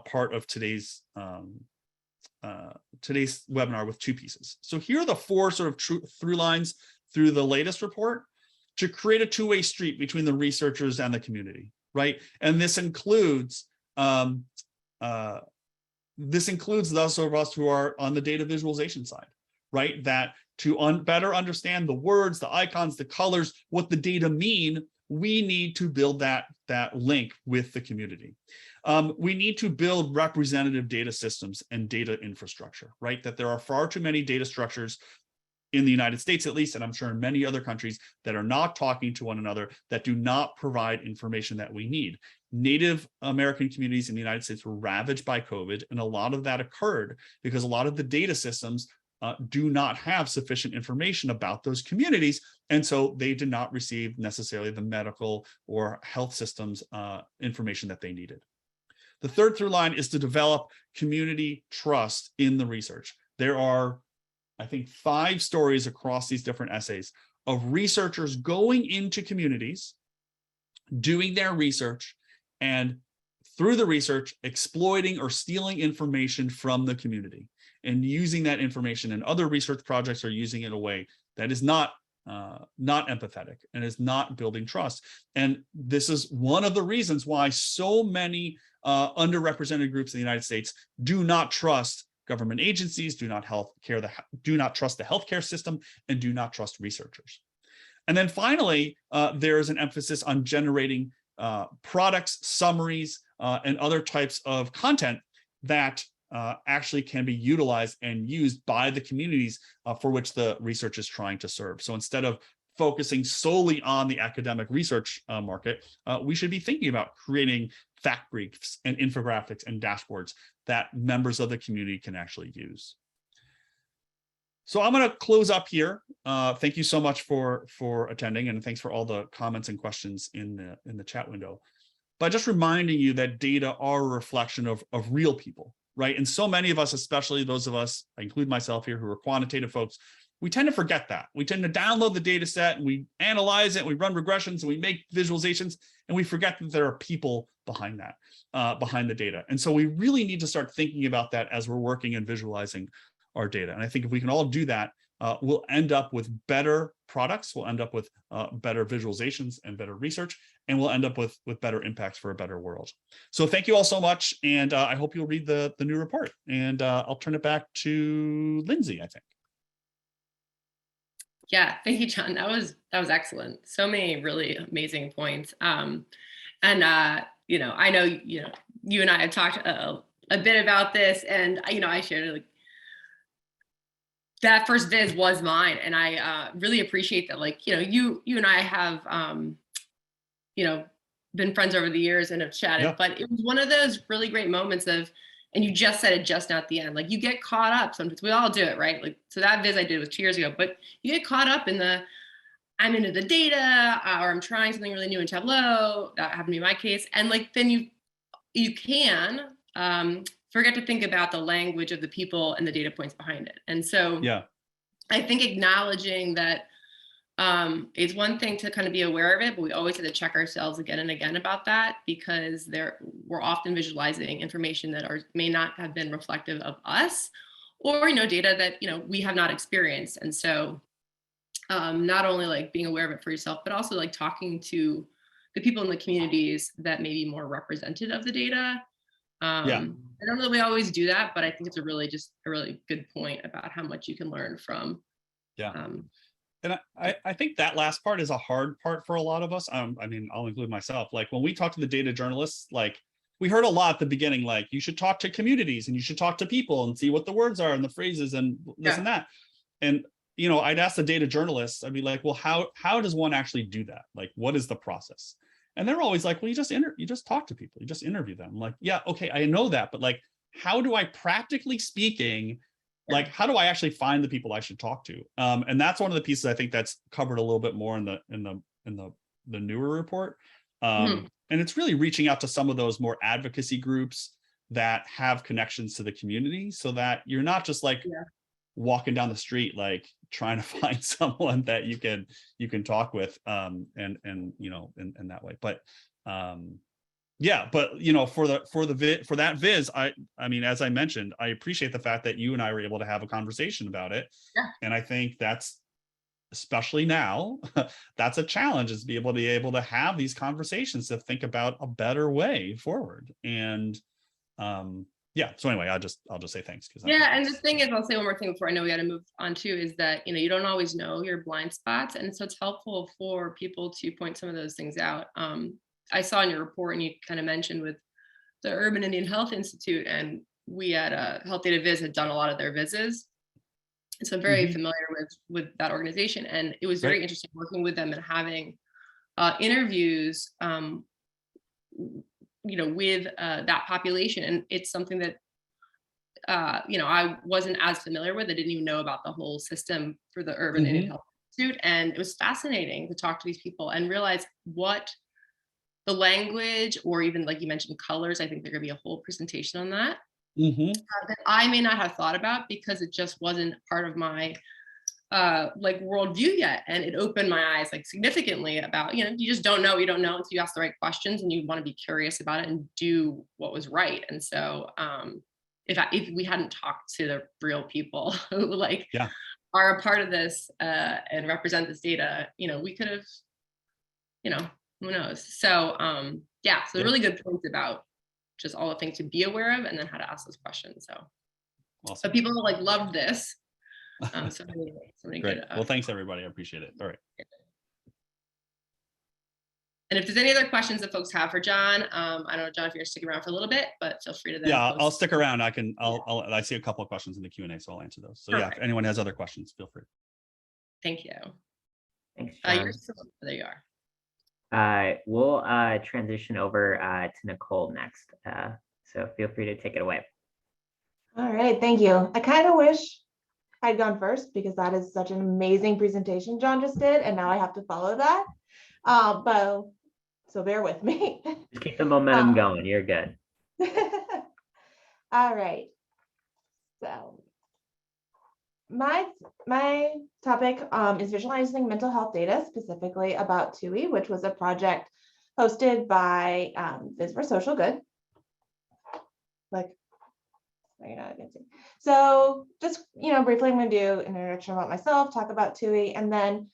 part of today's webinar with two pieces. So here are the four sort of through lines through the latest report to create a two-way street between the researchers and the community, right? And this includes those of us who are on the data visualization side, right? That to better understand the words, the icons, the colors, what the data mean, we need to build that link with the community. We need to build representative data systems and data infrastructure, right? That there are far too many data structures in the United States, at least, and I'm sure in many other countries, that are not talking to one another, that do not provide information that we need. Native American communities in the United States were ravaged by COVID, and a lot of that occurred because a lot of the data systems do not have sufficient information about those communities, and so they did not receive necessarily the medical or health systems information that they needed. The third through line is to develop community trust in the research. There are, I think, 5 stories across these different essays of researchers going into communities, doing their research, and through the research, exploiting or stealing information from the community and using that information, and other research projects are using it in a way that is not empathetic and is not building trust. And this is one of the reasons why so many underrepresented groups in the United States do not trust government agencies, do not trust the healthcare system, and do not trust researchers. And then finally, there is an emphasis on generating products, summaries, and other types of content that actually can be utilized and used by the communities for which the research is trying to serve. So instead of focusing solely on the academic research market, we should be thinking about creating fact briefs and infographics and dashboards that members of the community can actually use. So I'm going to close up here. Thank you so much for attending, and thanks for all the comments and questions in the chat window. By just reminding you that data are a reflection of real people, right? And so many of us, especially those of us, I include myself here, who are quantitative folks, we tend to forget that. We tend to download the data set and we analyze it, and we run regressions and we make visualizations, and we forget that there are people behind that, behind the data. And so we really need to start thinking about that as we're working and visualizing our data. And I think if we can all do that, we'll end up with better products, we'll end up with better visualizations and better research, and we'll end up with better impacts for a better world. So thank you all so much, and I hope you'll read the new report. And I'll turn it back to Lindsay, I think. Yeah, thank you, John. That was excellent. So many really amazing points. And you know, I know you and I have talked a bit about this, and I shared like that first viz was mine, and I really appreciate that. Like you and I have been friends over the years and have chatted, yeah. But it was one of those really great moments of. And you just said it just now at the end, like you get caught up sometimes. We all do it, right? Like, so that viz I did was 2 years ago, but you get caught up in I'm into the data, or I'm trying something really new in Tableau. That happened to be my case. And like, then you can forget to think about the language of the people and the data points behind it. And so yeah, I think acknowledging that it's one thing to kind of be aware of it, but we always have to check ourselves again and again about that, because we're often visualizing information that may not have been reflective of us, or data that we have not experienced. And so not only like being aware of it for yourself, but also like talking to the people in the communities that may be more representative of the data, Yeah. I don't know that we always do that, but I think it's a really good point about how much you can learn from. Yeah. And I think that last part is a hard part for a lot of us. I mean, I'll include myself. Like when we talk to the data journalists, like we heard a lot at the beginning, like you should talk to communities and you should talk to people and see what the words are and the phrases and this and that. And, I'd ask the data journalists, I'd be like, well, how does one actually do that? Like, what is the process? And they're always like, well, you just talk to people, you just interview them. I'm like, yeah, okay, I know that, but like, how do I, practically speaking, like, how do I actually find the people I should talk to? And that's one of the pieces I think that's covered a little bit more in the newer report. And it's really reaching out to some of those more advocacy groups that have connections to the community, so that you're not just like walking down the street, like trying to find someone that you can talk with, and in that way. But yeah, but for that viz, I mean, as I mentioned, I appreciate the fact that you and I were able to have a conversation about it. And I think that's, especially now, that's a challenge, is be able to have these conversations to think about a better way forward. And yeah, so anyway, I'll just say thanks. And the thing is, I'll say one more thing before I know we got to move on too, is that you don't always know your blind spots, and so it's helpful for people to point some of those things out. I saw in your report, and you kind of mentioned with the Urban Indian Health Institute, and we at Health Data Viz had done a lot of their vises, and so I'm very familiar with that organization, and it was very interesting working with them and having interviews with that population. And it's something that I wasn't as familiar with. I didn't even know about the whole system for the Urban Indian Health Institute, and it was fascinating to talk to these people and realize what the language, or even like you mentioned, colors. I think there's gonna be a whole presentation on that that I may not have thought about, because it just wasn't part of my like worldview yet. And it opened my eyes like significantly about, you just don't know until you ask the right questions, and you want to be curious about it and do what was right. And so if we hadn't talked to the real people who are a part of this and represent this data, we could have, who knows? So so really good points about just all the things to be aware of and then how to ask those questions. So awesome. So people loved this. So many Great. good. Well, thanks everybody. I appreciate it. All right. And if there's any other questions that folks have for John, I don't know, John, if you're sticking around for a little bit, but feel free to. Yeah, I'll stick around. I see a couple of questions in the Q&A, so I'll answer those. So Perfect. Yeah, if anyone has other questions, feel free. Thank you. Thanks, John. There you are. We'll transition over to Nicole next. So feel free to take it away. All right, thank you. I kind of wish I'd gone first, because that is such an amazing presentation John just did, and now I have to follow that. But so bear with me. Just keep the momentum going. You're good. All right. So my topic is visualizing mental health data, specifically about TEWWY, which was a project hosted by Viz for Social Good. So just, briefly, I'm going to do an introduction about myself, talk about TEWWY, and then,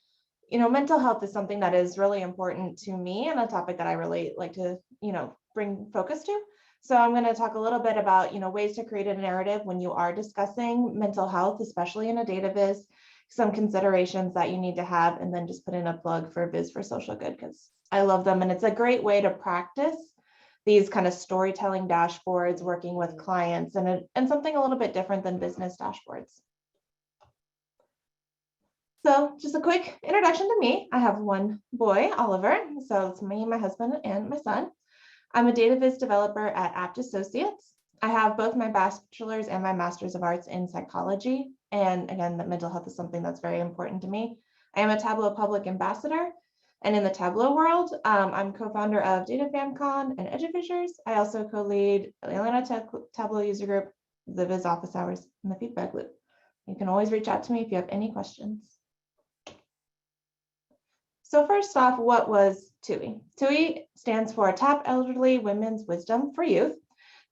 mental health is something that is really important to me and a topic that I really like to, bring focus to. So I'm going to talk a little bit about, ways to create a narrative when you are discussing mental health, especially in a data viz, some considerations that you need to have, and then just put in a plug for Viz for Social Good, because I love them. And it's a great way to practice these kind of storytelling dashboards, working with clients, and something a little bit different than business dashboards. So just a quick introduction to me. I have one boy, Oliver. So it's me, my husband, and my son. I'm a data viz developer at Apt Associates. I have both my bachelor's and my master's of arts in psychology. And again, that mental health is something that's very important to me. I am a Tableau public ambassador. And in the Tableau world, I'm co-founder of Data FamCon and EduFishers. I also co-lead the Atlanta Tableau user group, the Viz office hours, and the feedback loop. You can always reach out to me if you have any questions. So first off, what was TEWWY? TEWWY stands for Tap Elderly Women's Wisdom for Youth.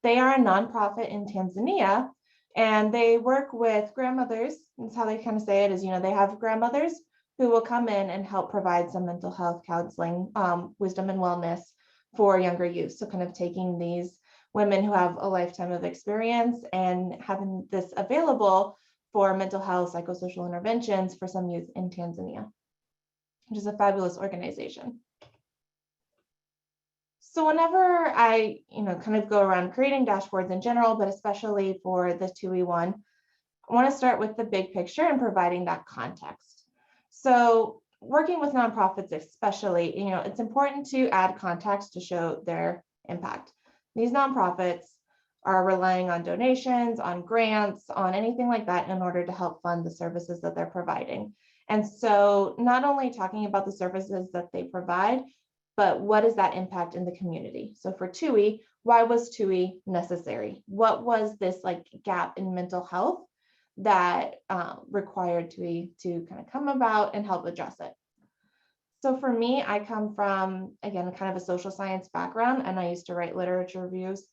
They are a nonprofit in Tanzania, and they work with grandmothers. That's how they kind of say it, is, they have grandmothers who will come in and help provide some mental health counseling, wisdom and wellness for younger youth. So kind of taking these women who have a lifetime of experience and having this available for mental health, psychosocial interventions for some youth in Tanzania, which is a fabulous organization. So whenever I, kind of go around creating dashboards in general, but especially for the TEWWY one, I want to start with the big picture and providing that context. So working with nonprofits, especially, it's important to add context to show their impact. These nonprofits are relying on donations, on grants, on anything like that in order to help fund the services that they're providing. And so not only talking about the services that they provide, but what is that impact in the community? So for TEWWY, why was TEWWY necessary? What was this gap in mental health that required TEWWY to kind of come about and help address it? So for me, I come from, again, kind of a social science background, and I used to write literature reviews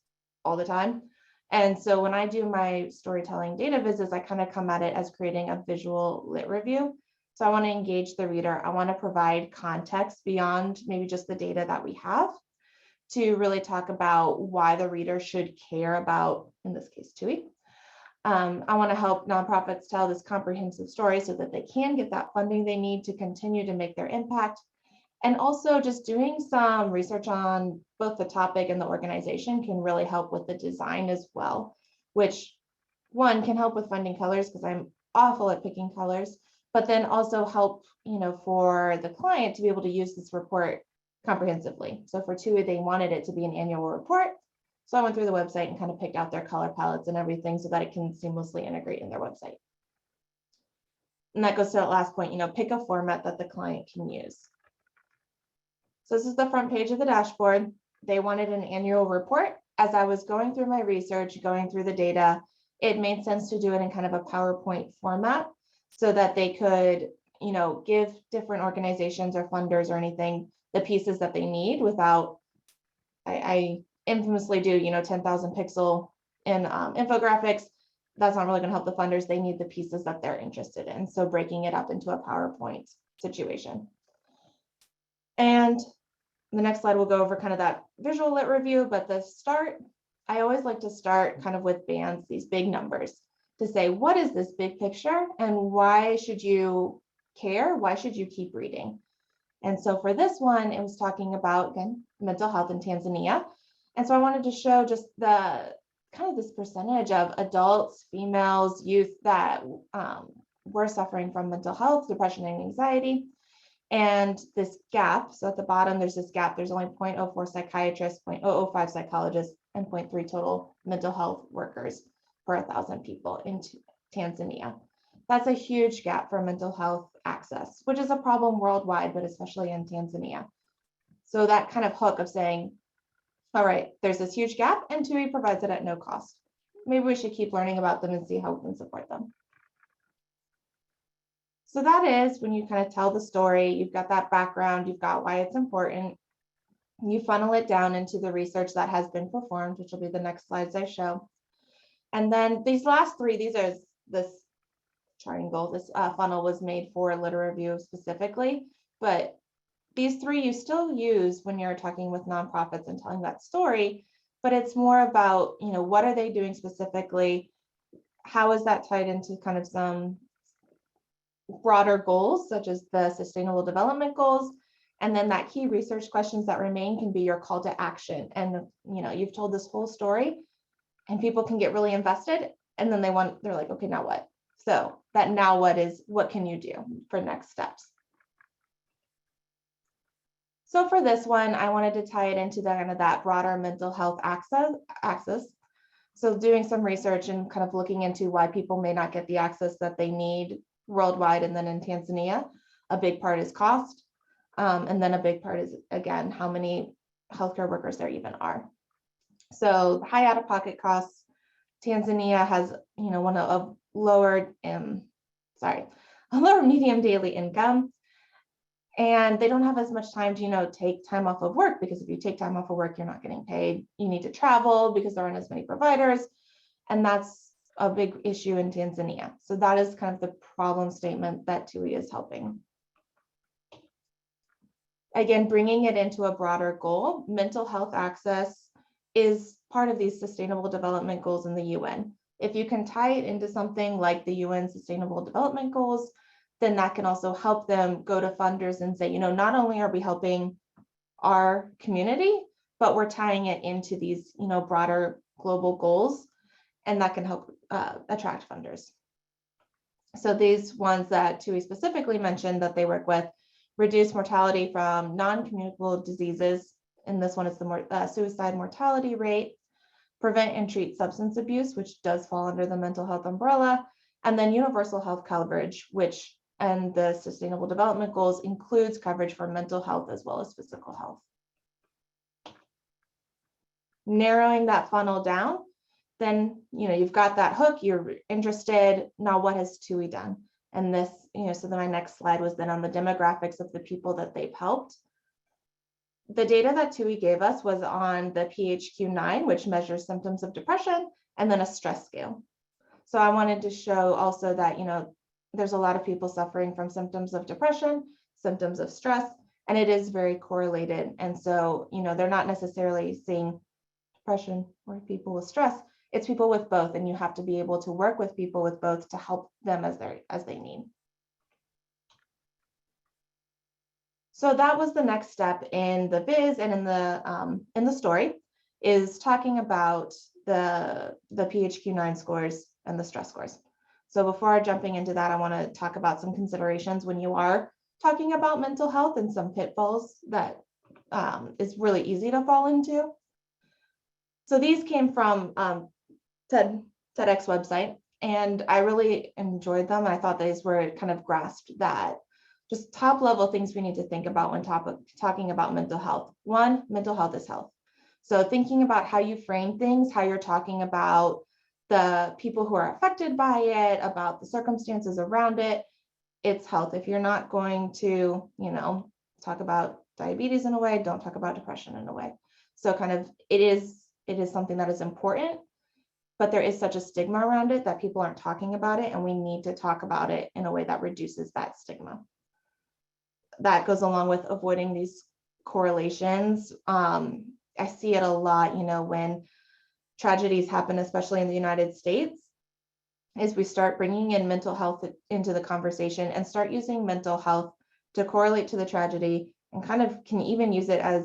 all the time. And so when I do my storytelling data visits, I kind of come at it as creating a visual lit review. So I want to engage the reader. I want to provide context beyond maybe just the data that we have to really talk about why the reader should care about, in this case, TEWWY. I want to help nonprofits tell this comprehensive story so that they can get that funding they need to continue to make their impact. And also just doing some research on both the topic and the organization can really help with the design as well, which one can help with finding colors because I'm awful at picking colors, but then also help, for the client to be able to use this report comprehensively. So for TEWWY, they wanted it to be an annual report. So I went through the website and kind of picked out their color palettes and everything so that it can seamlessly integrate in their website. And that goes to that last point, pick a format that the client can use. So this is the front page of the dashboard. They wanted an annual report. As I was going through my research, going through the data, it made sense to do it in kind of a PowerPoint format so that they could, give different organizations or funders or anything the pieces that they need without, I infamously do, 10,000 pixel in infographics. That's not really going to help the funders. They need the pieces that they're interested in. So breaking it up into a PowerPoint situation. And the next slide will go over kind of that visual lit review, but the start, I always like to start kind of with bands, these big numbers, to say, what is this big picture and why should you care? Why should you keep reading? And so for this one, it was talking about, again, mental health in Tanzania. And so I wanted to show just the kind of this percentage of adults, females, youth that were suffering from mental health, depression, and anxiety. And this gap, so at the bottom, there's this gap. There's only 0.04 psychiatrists, 0.005 psychologists, and 0.3 total mental health workers per 1,000 people in Tanzania. That's a huge gap for mental health access, which is a problem worldwide, but especially in Tanzania. So that kind of hook of saying, all right, there's this huge gap and TEWWY provides it at no cost. Maybe we should keep learning about them and see how we can support them. So that is when you kind of tell the story, you've got that background, you've got why it's important, you funnel it down into the research that has been performed, which will be the next slides I show. And then these last three, these are this triangle, this funnel was made for literature review specifically, but these three you still use when you're talking with nonprofits and telling that story, but it's more about, what are they doing specifically? How is that tied into kind of some broader goals, such as the Sustainable Development Goals? And then that key research questions that remain can be your call to action. And, you've told this whole story and people can get really invested and then they're like, okay, now what? So that now what can you do for next steps? So for this one, I wanted to tie it into that broader mental health access. So doing some research and kind of looking into why people may not get the access that they need worldwide. And then in Tanzania, a big part is cost. And then a big part is, again, how many healthcare workers there even are. So high out-of-pocket costs. Tanzania has, one of a lower medium daily income. And they don't have as much time to, take time off of work, because if you take time off of work, you're not getting paid. You need to travel because there aren't as many providers. And that's a big issue in Tanzania. So that is kind of the problem statement that TEWWY is helping. Again, bringing it into a broader goal, mental health access is part of these sustainable development goals in the UN. If you can tie it into something like the UN Sustainable Development Goals, then that can also help them go to funders and say, not only are we helping our community, but we're tying it into these, broader global goals, and that can help attract funders. So these ones that TEWWY specifically mentioned that they work with: reduce mortality from non-communicable diseases. And this one is the suicide mortality rate, prevent and treat substance abuse, which does fall under the mental health umbrella, and then universal health coverage, which, and the Sustainable Development Goals, includes coverage for mental health as well as physical health. Narrowing that funnel down, then you've got that hook, you're interested. Now what has TEWWY done? And this, so then my next slide was then on the demographics of the people that they've helped. The data that TEWWY gave us was on the PHQ-9, which measures symptoms of depression, and then a stress scale. So I wanted to show also that, there's a lot of people suffering from symptoms of depression, symptoms of stress, and it is very correlated. And so, they're not necessarily seeing depression or people with stress, it's people with both, and you have to be able to work with people with both to help them as they need. So that was the next step in the viz and in the story, is talking about the PHQ-9 scores and the stress scores. So before jumping into that, I want to talk about some considerations when you are talking about mental health and some pitfalls that is really easy to fall into. So these came from TEDx website, and I really enjoyed them. I thought these were kind of grasped that just top level things we need to think about when talking about mental health. One, mental health is health. So thinking about how you frame things, how you're talking about the people who are affected by it, about the circumstances around it, it's health. If you're not going to, talk about diabetes in a way, don't talk about depression in a way. So kind of it is something that is important, but there is such a stigma around it that people aren't talking about it, and we need to talk about it in a way that reduces that stigma. That goes along with avoiding these correlations. I see it a lot, when tragedies happen, especially in the United States, is we start bringing in mental health into the conversation and start using mental health to correlate to the tragedy, and kind of can even use it as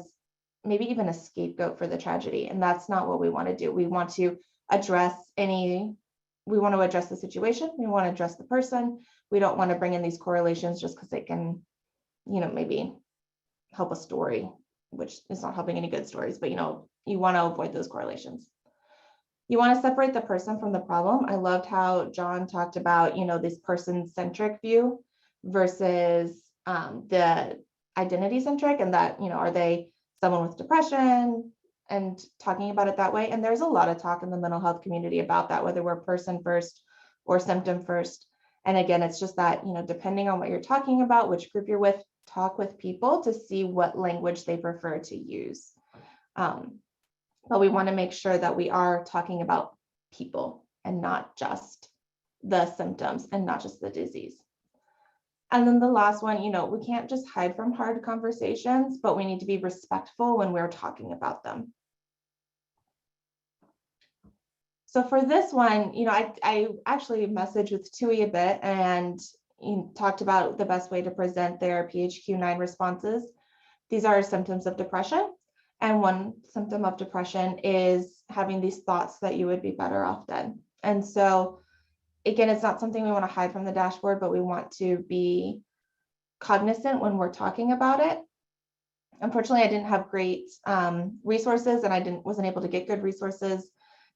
maybe even a scapegoat for the tragedy. And that's not what we want to do. We want to address the situation. We want to address the person. We don't want to bring in these correlations just because it can, maybe help a story, which is not helping any good stories, but you want to avoid those correlations. You want to separate the person from the problem. I loved how John talked about, this person-centric view versus the identity-centric, and that, are they someone with depression, and talking about it that way. And there's a lot of talk in the mental health community about that, whether we're person first or symptom first. And again, it's just that, depending on what you're talking about, which group you're with, talk with people to see what language they prefer to use. But we want to make sure that we are talking about people and not just the symptoms and not just the disease. And then the last one, we can't just hide from hard conversations, but we need to be respectful when we're talking about them. So for this one, I actually messaged with TEWWY a bit and talked about the best way to present their PHQ-9 responses. These are symptoms of depression. And one symptom of depression is having these thoughts that you would be better off dead. And so again, it's not something we want to hide from the dashboard, but we want to be cognizant when we're talking about it. Unfortunately, I didn't have great resources, and I wasn't able to get good resources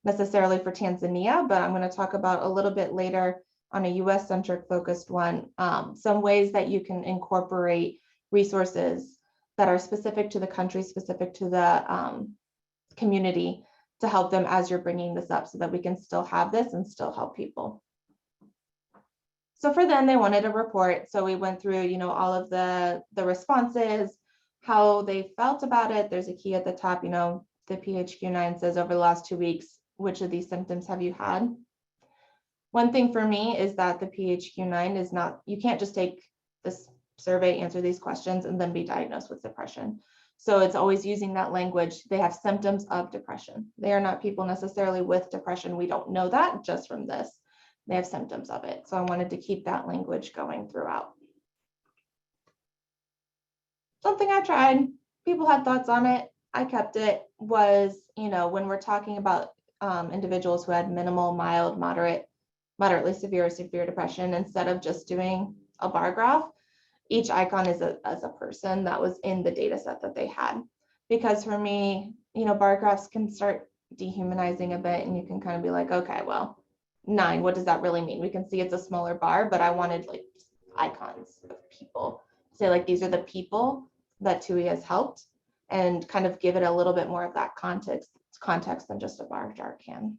necessarily for Tanzania, but I'm going to talk about a little bit later on a US-centric focused one, some ways that you can incorporate resources that are specific to the country, specific to the community, to help them as you're bringing this up so that we can still have this and still help people. So for them, they wanted a report. So we went through, all of the responses, how they felt about it. There's a key at the top, the PHQ-9 says, over the last 2 weeks, which of these symptoms have you had? One thing for me is that the PHQ-9 is not, you can't just take this survey, answer these questions, and then be diagnosed with depression. So it's always using that language. They have symptoms of depression. They are not people necessarily with depression. We don't know that just from this. They have symptoms of it. So I wanted to keep that language going throughout. Something I tried, people had thoughts on it. I kept it, was, when we're talking about individuals who had minimal, mild, moderately severe, or severe depression, instead of just doing a bar graph, each icon is as a person that was in the data set that they had. Because for me, bar graphs can start dehumanizing a bit, and you can kind of be like, okay, well, 9, what does that really mean? We can see it's a smaller bar, but I wanted like icons of people. Say like, these are the people that TEWWY has helped, and kind of give it a little bit more of that context than just a bar chart can.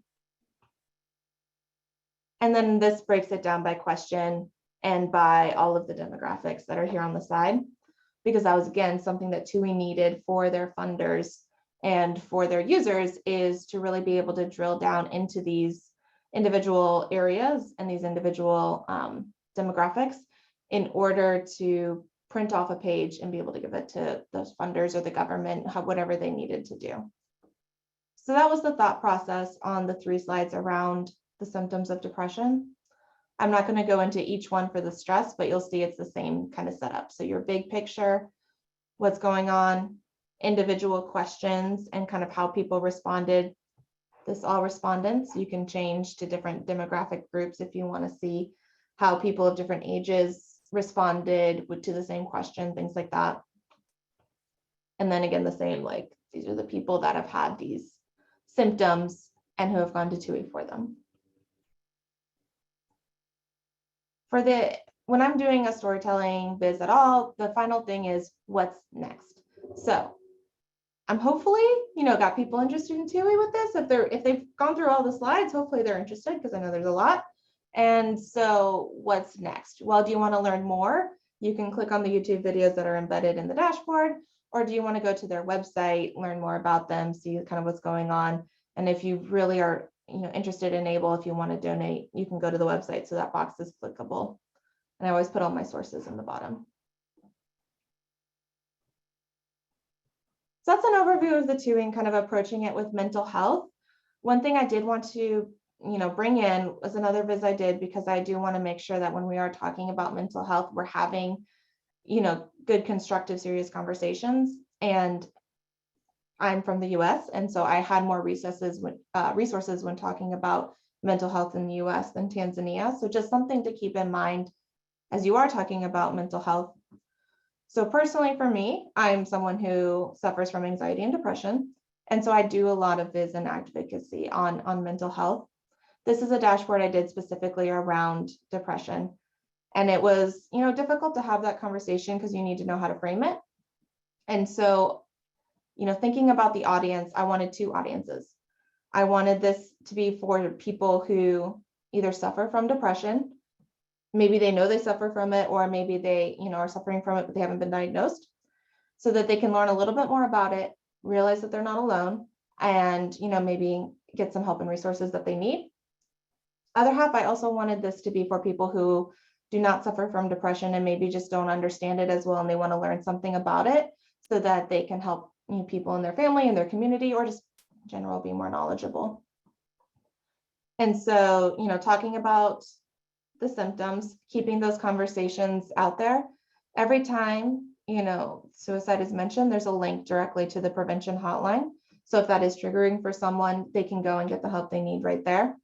And then this breaks it down by question and by all of the demographics that are here on the side, because that was, again, something that TEWWY needed for their funders and for their users, is to really be able to drill down into these individual areas and these individual demographics in order to print off a page and be able to give it to those funders or the government, whatever they needed to do. So that was the thought process on the 3 slides around the symptoms of depression. I'm not going to go into each one for the stress, but you'll see it's the same kind of setup. So your big picture, what's going on, individual questions, and kind of how people responded. This all respondents. You can change to different demographic groups if you want to see how people of different ages responded to the same question, things like that. And then again, the same, like, these are the people that have had these symptoms and who have gone to TEWWY for them. When I'm doing a storytelling biz at all, the final thing is what's next. So I'm hopefully, got people interested in TEWWY with this. If they've gone through all the slides, hopefully they're interested, because I know there's a lot. And so what's next? Well, do you want to learn more? You can click on the YouTube videos that are embedded in the dashboard, or do you want to go to their website, learn more about them, see kind of what's going on? And if you really are, interested in able, if you want to donate, you can go to the website. So that box is clickable. And I always put all my sources in the bottom. So that's an overview of the TEWWY and kind of approaching it with mental health. One thing I did want to bring in was another viz I did, because I do want to make sure that when we are talking about mental health, we're having, good, constructive, serious conversations. And I'm from the US, and so I had more resources when talking about mental health in the US than Tanzania. So just something to keep in mind as you are talking about mental health. So personally for me, I'm someone who suffers from anxiety and depression. And so I do a lot of viz and advocacy on mental health. This is a dashboard I did specifically around depression. And it was, difficult to have that conversation because you need to know how to frame it. And so, thinking about the audience, I wanted 2 audiences. I wanted this to be for people who either suffer from depression, maybe they know they suffer from it, or maybe they, are suffering from it, but they haven't been diagnosed, so that they can learn a little bit more about it, realize that they're not alone, and, maybe get some help and resources that they need. Other half, I also wanted this to be for people who do not suffer from depression and maybe just don't understand it as well, and they want to learn something about it so that they can help people in their family and their community, or just in general be more knowledgeable. And so, talking about the symptoms, keeping those conversations out there. Every time, suicide is mentioned, there's a link directly to the prevention hotline. So if that is triggering for someone, they can go and get the help they need right there.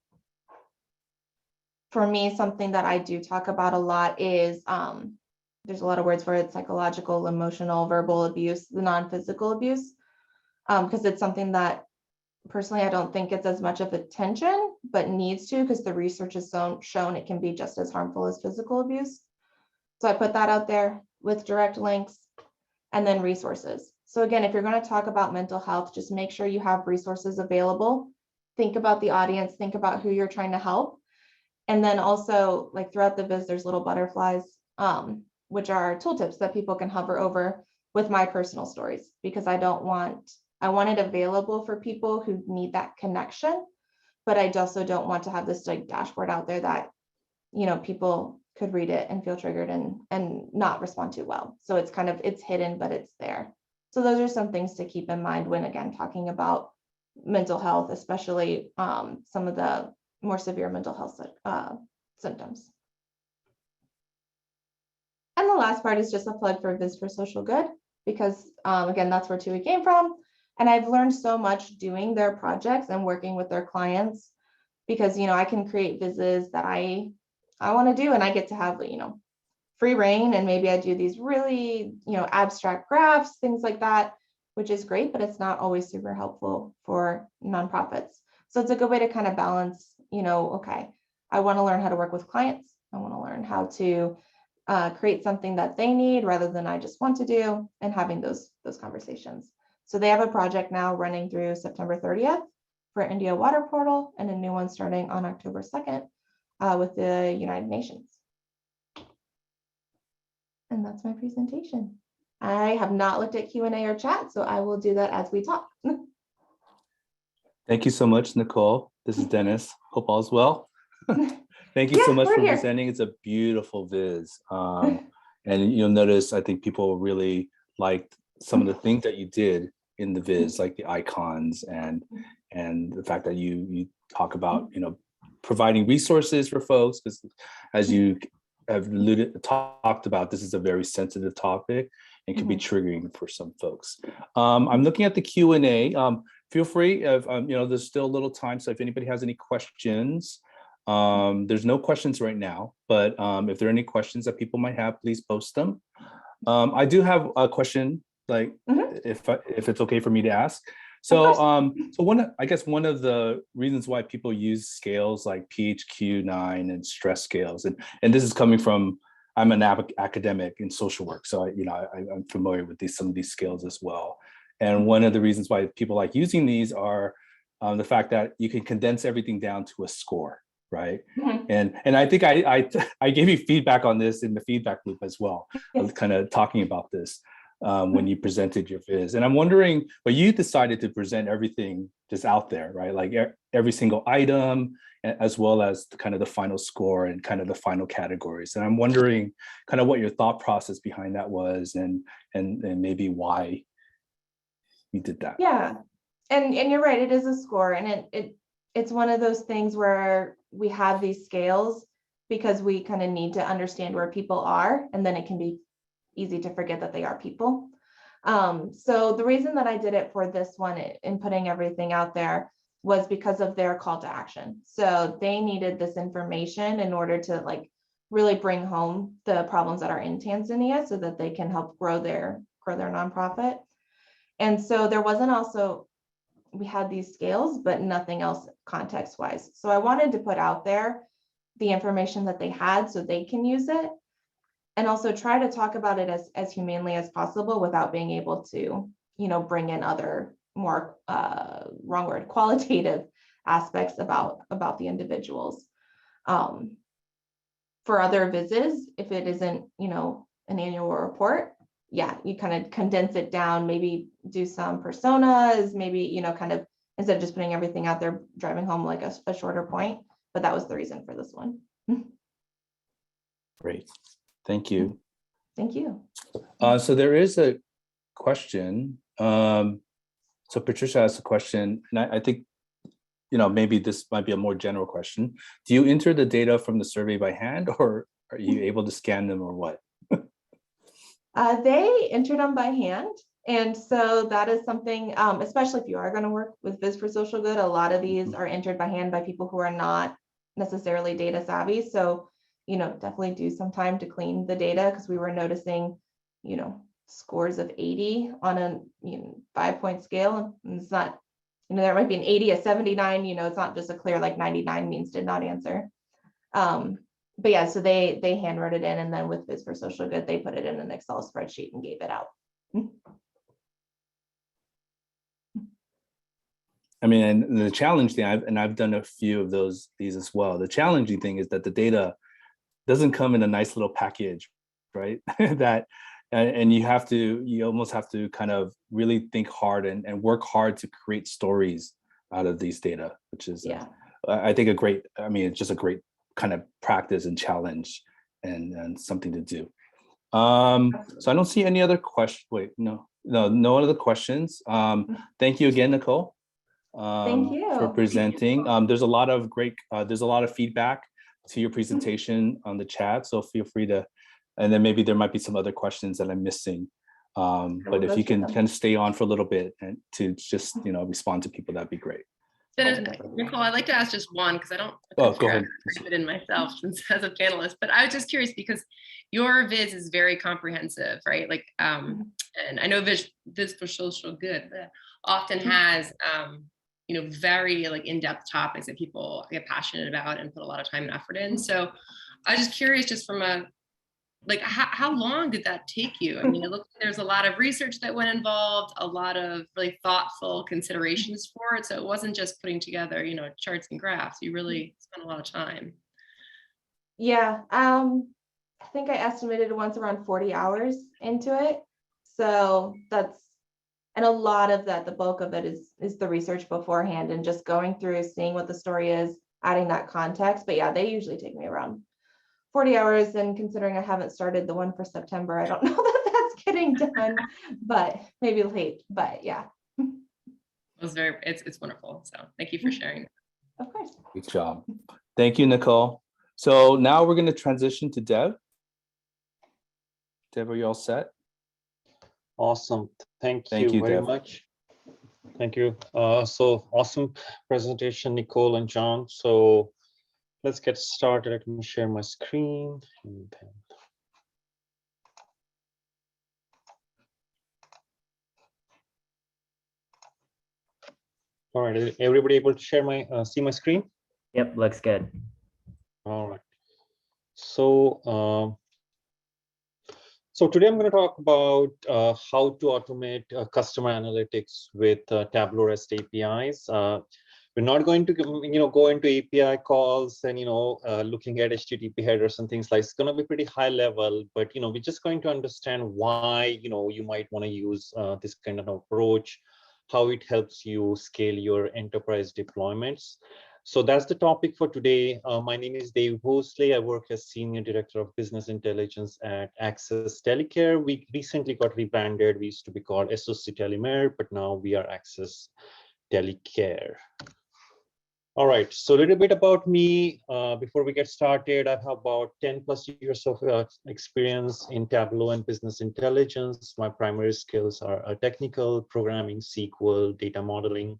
For me, something that I do talk about a lot is, there's a lot of words for it: psychological, emotional, verbal abuse, the non-physical abuse, because it's something that personally I don't think it's as much of attention, but needs to, because the research has shown it can be just as harmful as physical abuse. So I put that out there with direct links, and then resources. So again, if you're going to talk about mental health, just make sure you have resources available. Think about the audience, think about who you're trying to help. And then also, like, throughout the viz, there's little butterflies, which are tooltips that people can hover over with my personal stories, because I want it available for people who need that connection, but I also don't want to have this like dashboard out there that, people could read it and feel triggered and not respond to well. So it's hidden, but it's there. So those are some things to keep in mind when, again, talking about mental health, especially some of the more severe mental health symptoms. And the last part is just a plug for Viz for Social Good, because again, that's where TEWWY came from. And I've learned so much doing their projects and working with their clients, because, you know, I can create Vizes that I want to do, and I get to have, you know, free reign. And maybe I do these really, you know, abstract graphs, things like that, which is great, but it's not always super helpful for nonprofits. So it's a good way to kind of balance, you know, okay, I want to learn how to work with clients. I want to learn how to create something that they need rather than I just want to do, and having those conversations. So they have a project now running through September 30th for India Water Portal, and a new one starting on October 2nd with the United Nations. And that's my presentation. I have not looked at Q&A or chat, so I will do that as we talk. Thank you so much, Nicole. This is Dennis. Hope all is well. Thank you so much for presenting. It's a beautiful viz. And you'll notice, I think people really liked some of the things that you did in the viz, like the icons and the fact that you talk about, you know, providing resources for folks, because as you have talked about, this is a very sensitive topic and can be triggering for some folks. I'm looking at the Q&A. Feel free, if you know, there's still a little time, so if anybody has any questions, there's no questions right now, but if there are any questions that people might have, please post them. I do have a question, like if it's okay for me to ask. So I guess one of the reasons why people use scales like PHQ-9 and stress scales, and this is coming from, I'm an academic in social work, so I'm familiar with some of these scales as well. And one of the reasons why people like using these are the fact that you can condense everything down to a score, right? And I think I gave you feedback on this in the feedback loop as well, kind of talking about this when you presented your viz. And I'm wondering, but you decided to present everything just out there, right? Like every single item, as well as kind of the final score and kind of the final categories. And I'm wondering kind of what your thought process behind that was, and maybe why you did that. Yeah, and you're right, it is a score, and it's one of those things where we have these scales because we kind of need to understand where people are, and then it can be easy to forget that they are people. So the reason that I did it for this one in putting everything out there was because of their call to action. So they needed this information in order to like really bring home the problems that are in Tanzania so that they can help grow their nonprofit. And so there wasn't also, we had these scales, but nothing else context wise. So I wanted to put out there the information that they had so they can use it, and also try to talk about it as humanely as possible without being able to, bring in other more qualitative aspects about the individuals. For other vises, if it isn't, an annual report, yeah, you kind of condense it down, maybe do some personas, maybe, kind of, instead of just putting everything out there, driving home like a shorter point. But that was the reason for this one. Great. Thank you. Thank you. So there is a question. So Patricia asked a question, and I think, maybe this might be a more general question. Do you enter the data from the survey by hand, or are you able to scan them, or what? They entered them by hand. And so that is something, especially if you are going to work with Viz for Social Good, a lot of these are entered by hand by people who are not necessarily data savvy. So, definitely do some time to clean the data, because we were noticing, scores of 80 on a 5-point scale. And it's not, there might be an 80, a 79, it's not just a clear like 99 means did not answer. But yeah, so they handwrote it in, and then with Viz for Social Good, they put it in an Excel spreadsheet and gave it out. I mean, and the challenge thing, I've done a few of these as well. The challenging thing is that the data doesn't come in a nice little package, right? And you almost have to kind of really think hard and work hard to create stories out of these data, which is, I think it's just a great kind of practice and challenge and something to do. So I don't see any other question. Wait, no. no other questions. Thank you again, Nicole. Thank you for presenting. There's a lot of feedback to your presentation on the chat, so feel free to, and then maybe there might be some other questions that I'm missing. But if you can kind of stay on for a little bit and to just respond to people, that'd be great. Nicole, I'd like to ask just one because I don't go ahead. it in myself since as a panelist, but I was just curious because your viz is very comprehensive, right? Like, and I know Viz for Social Good often has, very like in-depth topics that people get passionate about and put a lot of time and effort in. So I was just curious, just from a, like, how long did that take you? I mean, it looks like there's a lot of research that went involved, a lot of really thoughtful considerations for it. So it wasn't just putting together, charts and graphs. You really spent a lot of time. Yeah, I think I estimated once around 40 hours into it. So and a lot of that, the bulk of it is the research beforehand and just going through, seeing what the story is, adding that context. But yeah, they usually take me around 40 hours, and considering I haven't started the one for September, I don't know that that's getting done, but maybe late, but yeah. It's wonderful. So thank you for sharing. Of course. Good job. Thank you, Nicole. So now we're going to transition to Dev. Dev, are you all set? Awesome. Thank you very much. Thank you. So awesome presentation, Nicole and John. So let's get started. Let me share my screen. All right, is everybody able to share see my screen? Yep, looks good. All right. So, so today I'm going to talk about how to automate customer analytics with Tableau REST APIs. We're not going to go into API calls and looking at HTTP headers and things like. It's going to be pretty high level, but we're just going to understand why you might want to use this kind of approach, how it helps you scale your enterprise deployments. So that's the topic for today. My name is Bhosale. I work as Senior Director of Business Intelligence at Access Telecare. We recently got rebranded. We used to be called SOC Telemare, but now we are Access Telecare. All right, so a little bit about me before we get started. I have about 10 plus years of experience in Tableau and business intelligence. My primary skills are technical, programming, SQL, data modeling.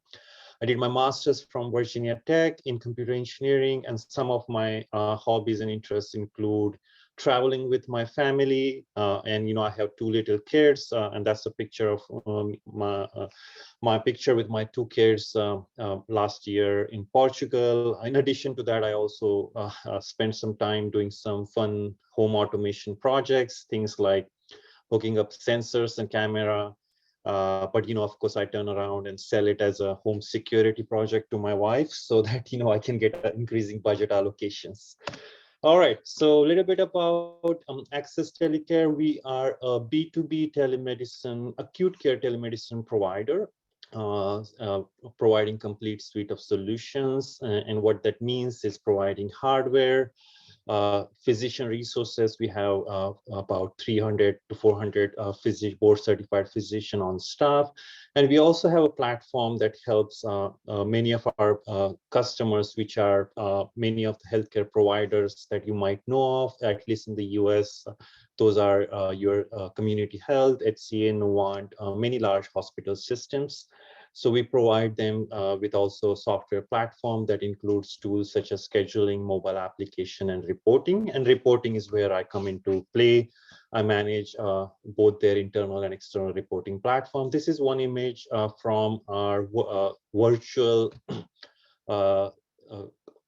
I did my master's from Virginia Tech in computer engineering, and some of my hobbies and interests include traveling with my family, and I have 2 little kids, and that's a picture of my picture with my 2 kids last year in Portugal. In addition to that, I also spent some time doing some fun home automation projects, things like hooking up sensors and camera. But of course, I turn around and sell it as a home security project to my wife so that I can get increasing budget allocations. All right, so a little bit about Access Telecare. We are a B2B telemedicine, acute care telemedicine provider, providing complete suite of solutions. And what that means is providing hardware, physician resources. We have about 300 to 400 board certified physician on staff. And we also have a platform that helps many of our customers, which are many of the healthcare providers that you might know of, at least in the US. Those are your community health, HCA, Novant, many large hospital systems. So we provide them with also software platform that includes tools such as scheduling, mobile application, and reporting. And reporting is where I come into play. I manage both their internal and external reporting platform. This is one image from our virtual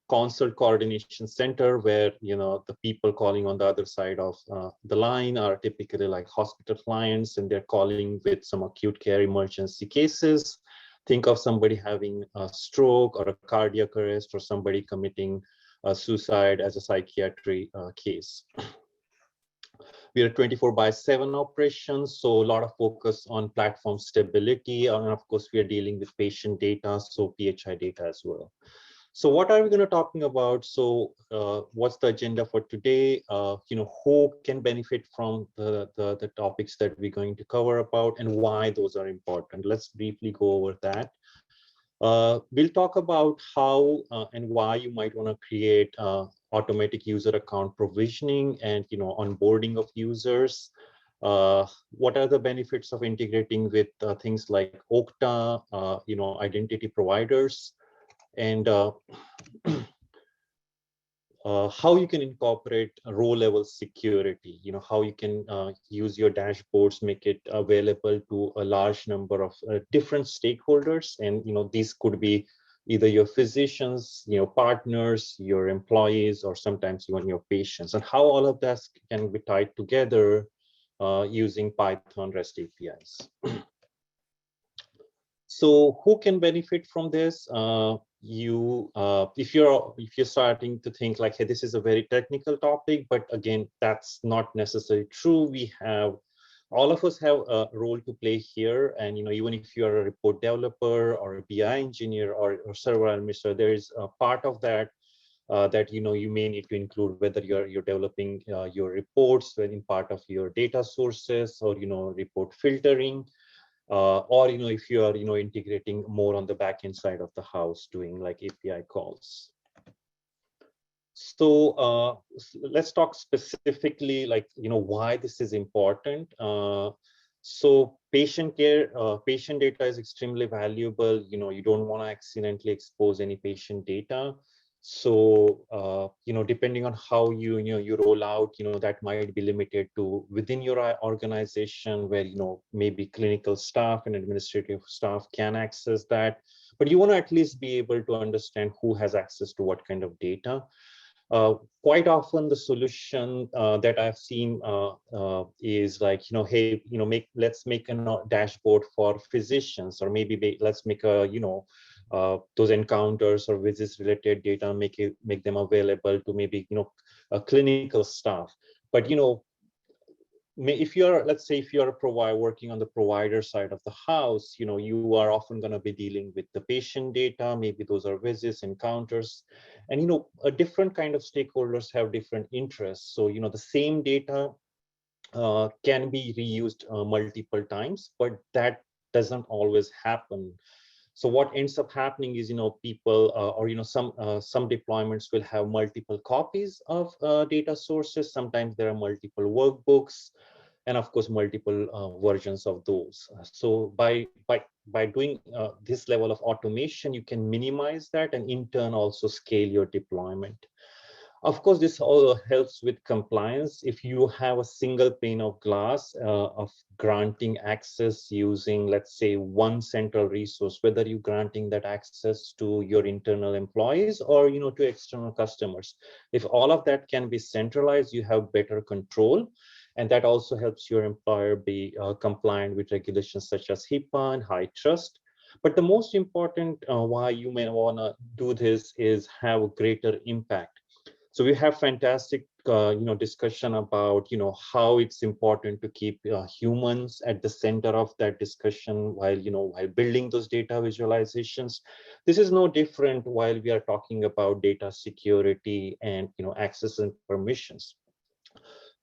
consult coordination center, where the people calling on the other side of the line are typically like hospital clients, and they're calling with some acute care emergency cases. Think of somebody having a stroke or a cardiac arrest, or somebody committing suicide as a psychiatry case. We are 24/7 operations, so a lot of focus on platform stability, and of course we are dealing with patient data, so PHI data as well. So what are we going to talking about? So what's the agenda for today? Who can benefit from the topics that we're going to cover about and why those are important. Let's briefly go over that. We'll talk about how and why you might want to create automatic user account provisioning and onboarding of users. What are the benefits of integrating with things like Okta, identity providers, and how you can incorporate row level security, how you can use your dashboards, make it available to a large number of different stakeholders. And, these could be either your physicians, partners, your employees, or sometimes even your patients, and how all of that can be tied together using Python REST APIs. So who can benefit from this? If you're starting to think like, hey, this is a very technical topic, but again, that's not necessarily true. All of us have a role to play here, and even if you are a report developer or a BI engineer or server administrator, there is a part of that that you may need to include, whether you're developing your reports, whether part of your data sources or report filtering. Or if you are integrating more on the backend side of the house, doing like API calls. So let's talk specifically like why this is important. So patient care, patient data is extremely valuable. You don't want to accidentally expose any patient data. So depending on how you roll out, that might be limited to within your organization, where maybe clinical staff and administrative staff can access that, but you want to at least be able to understand who has access to what kind of data. Quite often the solution that I've seen is like, hey, let's make a dashboard for physicians, or maybe let's make a, those encounters or visits related data, make them available to maybe, clinical staff. But, if you're, let's say, if you're a provider working on the provider side of the house, you are often going to be dealing with the patient data. Maybe those are visits, encounters, and a different kind of stakeholders have different interests. So the same data can be reused multiple times, but that doesn't always happen. So what ends up happening is, people or some deployments will have multiple copies of data sources. Sometimes there are multiple workbooks, and of course multiple versions of those. So by doing this level of automation, you can minimize that and in turn also scale your deployment. Of course, this all helps with compliance. If you have a single pane of glass of granting access using, let's say, one central resource, whether you're granting that access to your internal employees or to external customers, if all of that can be centralized, you have better control. And that also helps your employer be compliant with regulations such as HIPAA and high trust. But the most important why you may want to do this is have a greater impact. So we have fantastic, discussion about, how it's important to keep humans at the center of that discussion while building those data visualizations. This is no different while we are talking about data security and, access and permissions.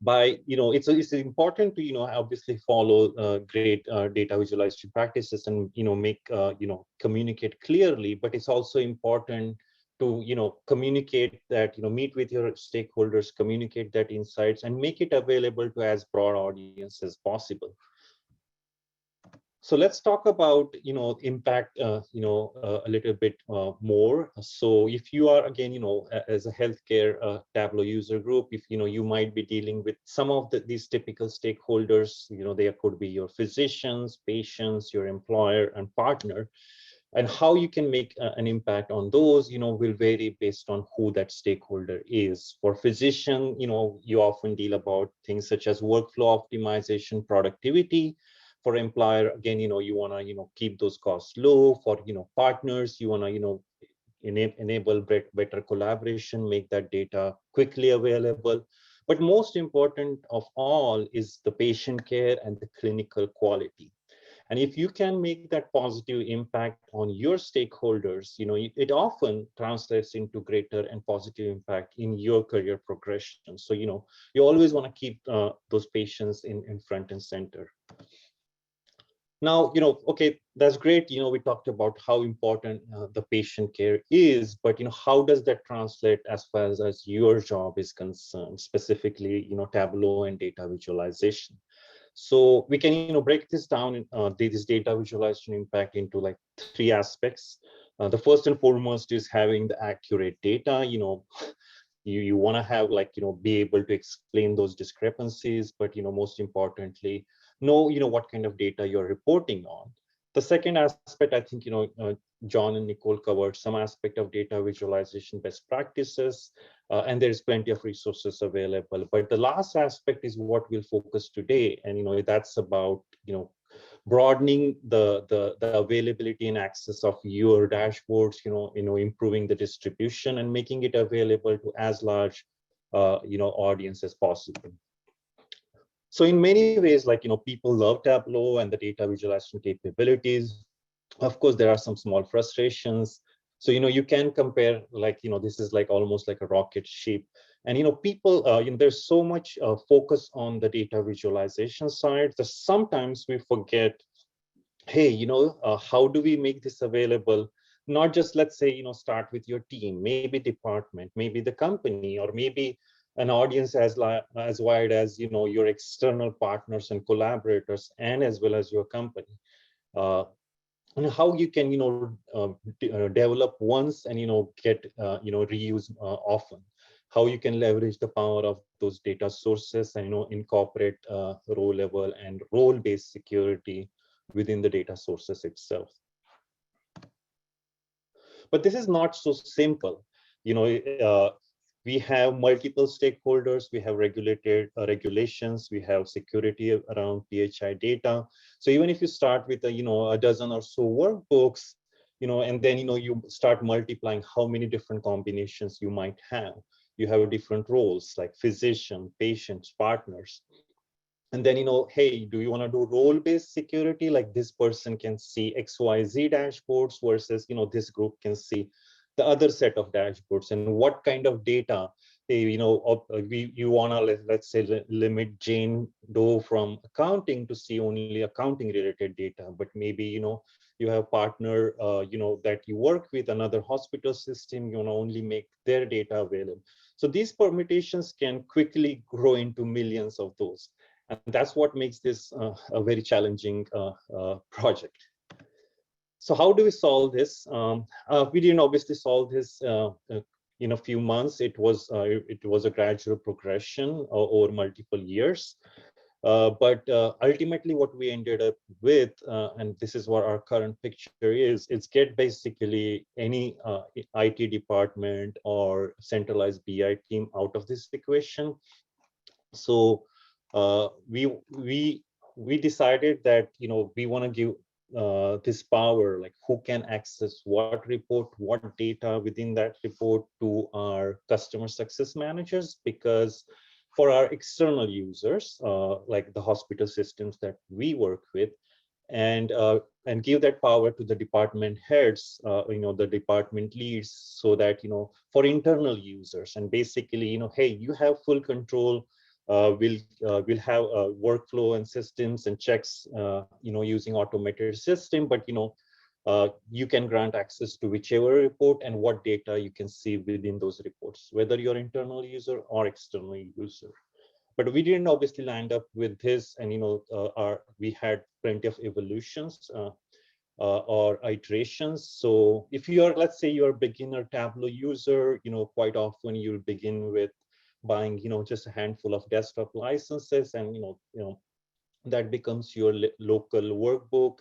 It's important to, obviously follow great data visualization practices and, make, communicate clearly, but it's also important to communicate that, meet with your stakeholders, communicate that insights, and make it available to as broad audience as possible. So let's talk about impact a little bit more. So if you are, again, as a healthcare Tableau user group, if you might be dealing with some of these typical stakeholders, there could be your physicians, patients, your employer and partner. And how you can make an impact on those, will vary based on who that stakeholder is. For physician, you often deal about things such as workflow optimization, productivity. For employer, again, you want to, keep those costs low. For, partners, you want to, enable better collaboration, make that data quickly available. But most important of all is the patient care and the clinical quality. And if you can make that positive impact on your stakeholders, it often translates into greater and positive impact in your career progression. So, you always want to keep those patients in front and center. Now, okay, that's great. We talked about how important the patient care is, but, how does that translate as far as your job is concerned, specifically, Tableau and data visualization? So we can, break this down, this data visualization impact into like 3 aspects. The first and foremost is having the accurate data. You want to have be able to explain those discrepancies, but most importantly, know what kind of data you're reporting on. The second aspect, I think John and Nicole covered some aspect of data visualization best practices, and there's plenty of resources available. But the last aspect is what we'll focus today, and that's about broadening the availability and access of your dashboards, improving the distribution and making it available to as large audience as possible. So in many ways, people love Tableau and the data visualization capabilities. Of course, there are some small frustrations. So, you can compare, this is almost like a rocket ship. And, people, there's so much focus on the data visualization side that sometimes we forget, hey, how do we make this available? Not just, let's say, start with your team, maybe department, maybe the company, or maybe an audience as wide as, your external partners and collaborators, and as well as your company. And how you can, develop once and, get, reuse often. How you can leverage the power of those data sources and, incorporate row level and role-based security within the data sources itself. But this is not so simple. We have multiple stakeholders, we have regulations, we have security around PHI data. So even if you start with a dozen or so workbooks, and then you start multiplying how many different combinations you might have. You have different roles like physician, patients, partners. And then, hey, do you want to do role-based security? Like this person can see XYZ dashboards versus, this group can see the other set of dashboards, and what kind of data, you want to, let's say, limit Jane Doe from accounting to see only accounting related data, but maybe, you have partner, that you work with another hospital system, you want to only make their data available. So these permutations can quickly grow into millions of those. And that's what makes this a very challenging project. So how do we solve this? We didn't obviously solve this in a few months. It was a gradual progression over multiple years. But ultimately what we ended up with, and this is what our current picture is, it's get basically any IT department or centralized BI team out of this equation. So we decided that, we want to give this power, like who can access what report, what data within that report to our customer success managers, because for our external users, like the hospital systems that we work with, and give that power to the department heads, the department leads, so that, for internal users, and basically, hey, you have full control. We'll have workflow and systems and checks, using automated system, but you can grant access to whichever report and what data you can see within those reports, whether you're internal user or external user. But we didn't obviously land up with this, and we had plenty of evolutions or iterations. So if you are, let's say, you're a beginner Tableau user, quite often you'll begin with buying, just a handful of desktop licenses, and that becomes your local workbook.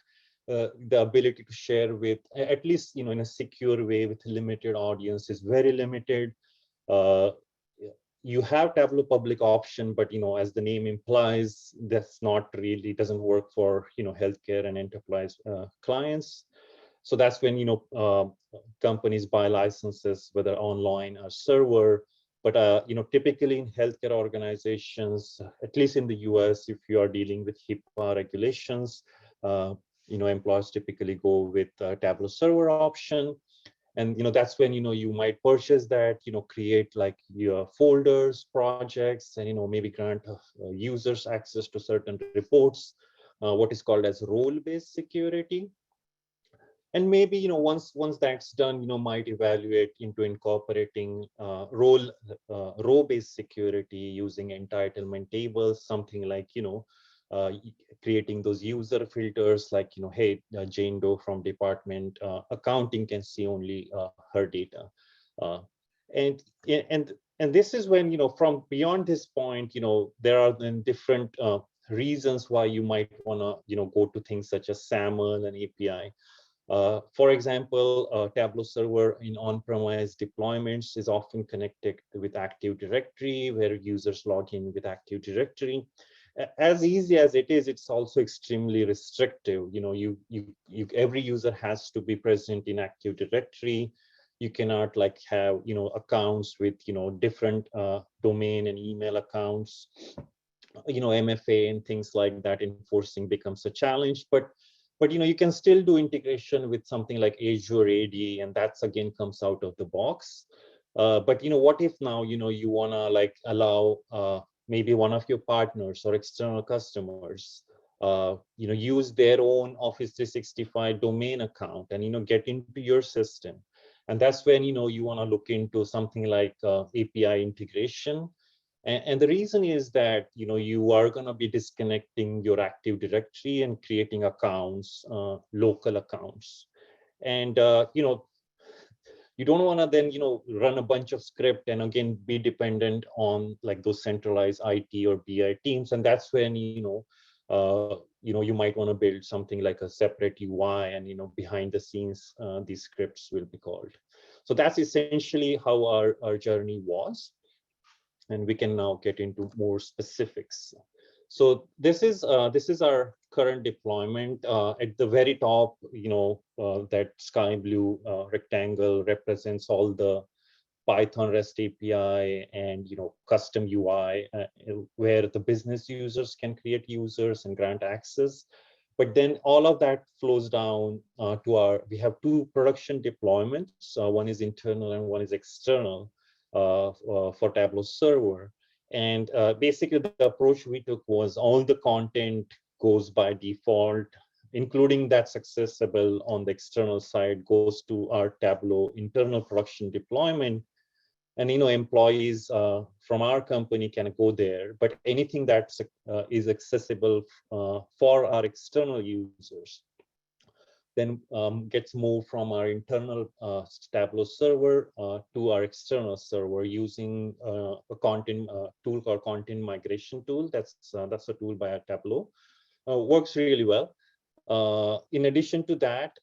The ability to share with, at least in a secure way with limited audience, is very limited. You have Tableau public option, but as the name implies, that's not really, doesn't work for healthcare and enterprise clients. So that's when companies buy licenses, whether online or server. But typically in healthcare organizations, at least in the US, if you are dealing with HIPAA regulations, employers typically go with Tableau server option. And that's when you might purchase that, create like your folders, projects, and maybe grant users access to certain reports, what is called as role-based security. And maybe once that's done, might evaluate into incorporating row-based security using entitlement tables, something like creating those user filters, like hey, Jane Doe from department accounting can see only her data, and this is when from beyond this point, there are then different reasons why you might want to go to things such as SAML and API. For example, Tableau server in on-premise deployments is often connected with Active Directory, where users log in with Active Directory. As easy as it is, it's also extremely restrictive. Every user has to be present in Active Directory. You cannot like have accounts with different domain and email accounts. MFA and things like that. Enforcing becomes a challenge, but you can still do integration with something like Azure AD, and that's again comes out of the box. But what if now you want to like allow maybe one of your partners or external customers use their own Office 365 domain account and get into your system. And that's when you want to look into something like API integration. And the reason is that you are going to be disconnecting your Active Directory and creating accounts, local accounts. And you don't want to then run a bunch of script and again be dependent on like those centralized IT or BI teams. And that's when you might want to build something like a separate UI, and behind the scenes these scripts will be called. So that's essentially how our journey was. And we can now get into more specifics. So this is our current deployment. At the very top, that sky blue rectangle represents all the Python REST API and custom UI where the business users can create users and grant access. But then all of that flows down to we have two production deployments. One is internal and one is external. For Tableau server. And basically the approach we took was all the content goes by default, including that's accessible on the external side, goes to our Tableau internal production deployment. And employees from our company can go there, but anything that is accessible for our external users then gets moved from our internal Tableau server to our external server using a content tool called Content Migration Tool. That's a tool by Tableau. Works really well. In addition to that,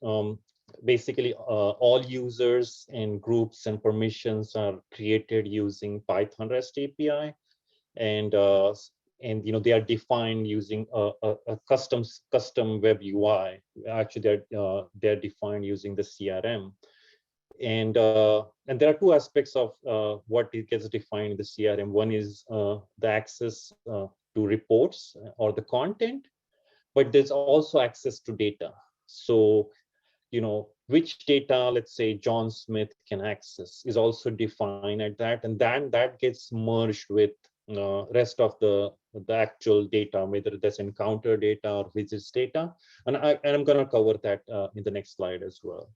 basically all users and groups and permissions are created using Python REST API, and they are defined using a custom web UI. Actually, they're defined using the CRM. And there are two aspects of what it gets defined in the CRM. One is the access to reports or the content, but there's also access to data. So which data, let's say John Smith can access, is also defined at that, and then that gets merged with rest of the actual data, whether that's encounter data or visits data, and I'm going to cover that in the next slide as well.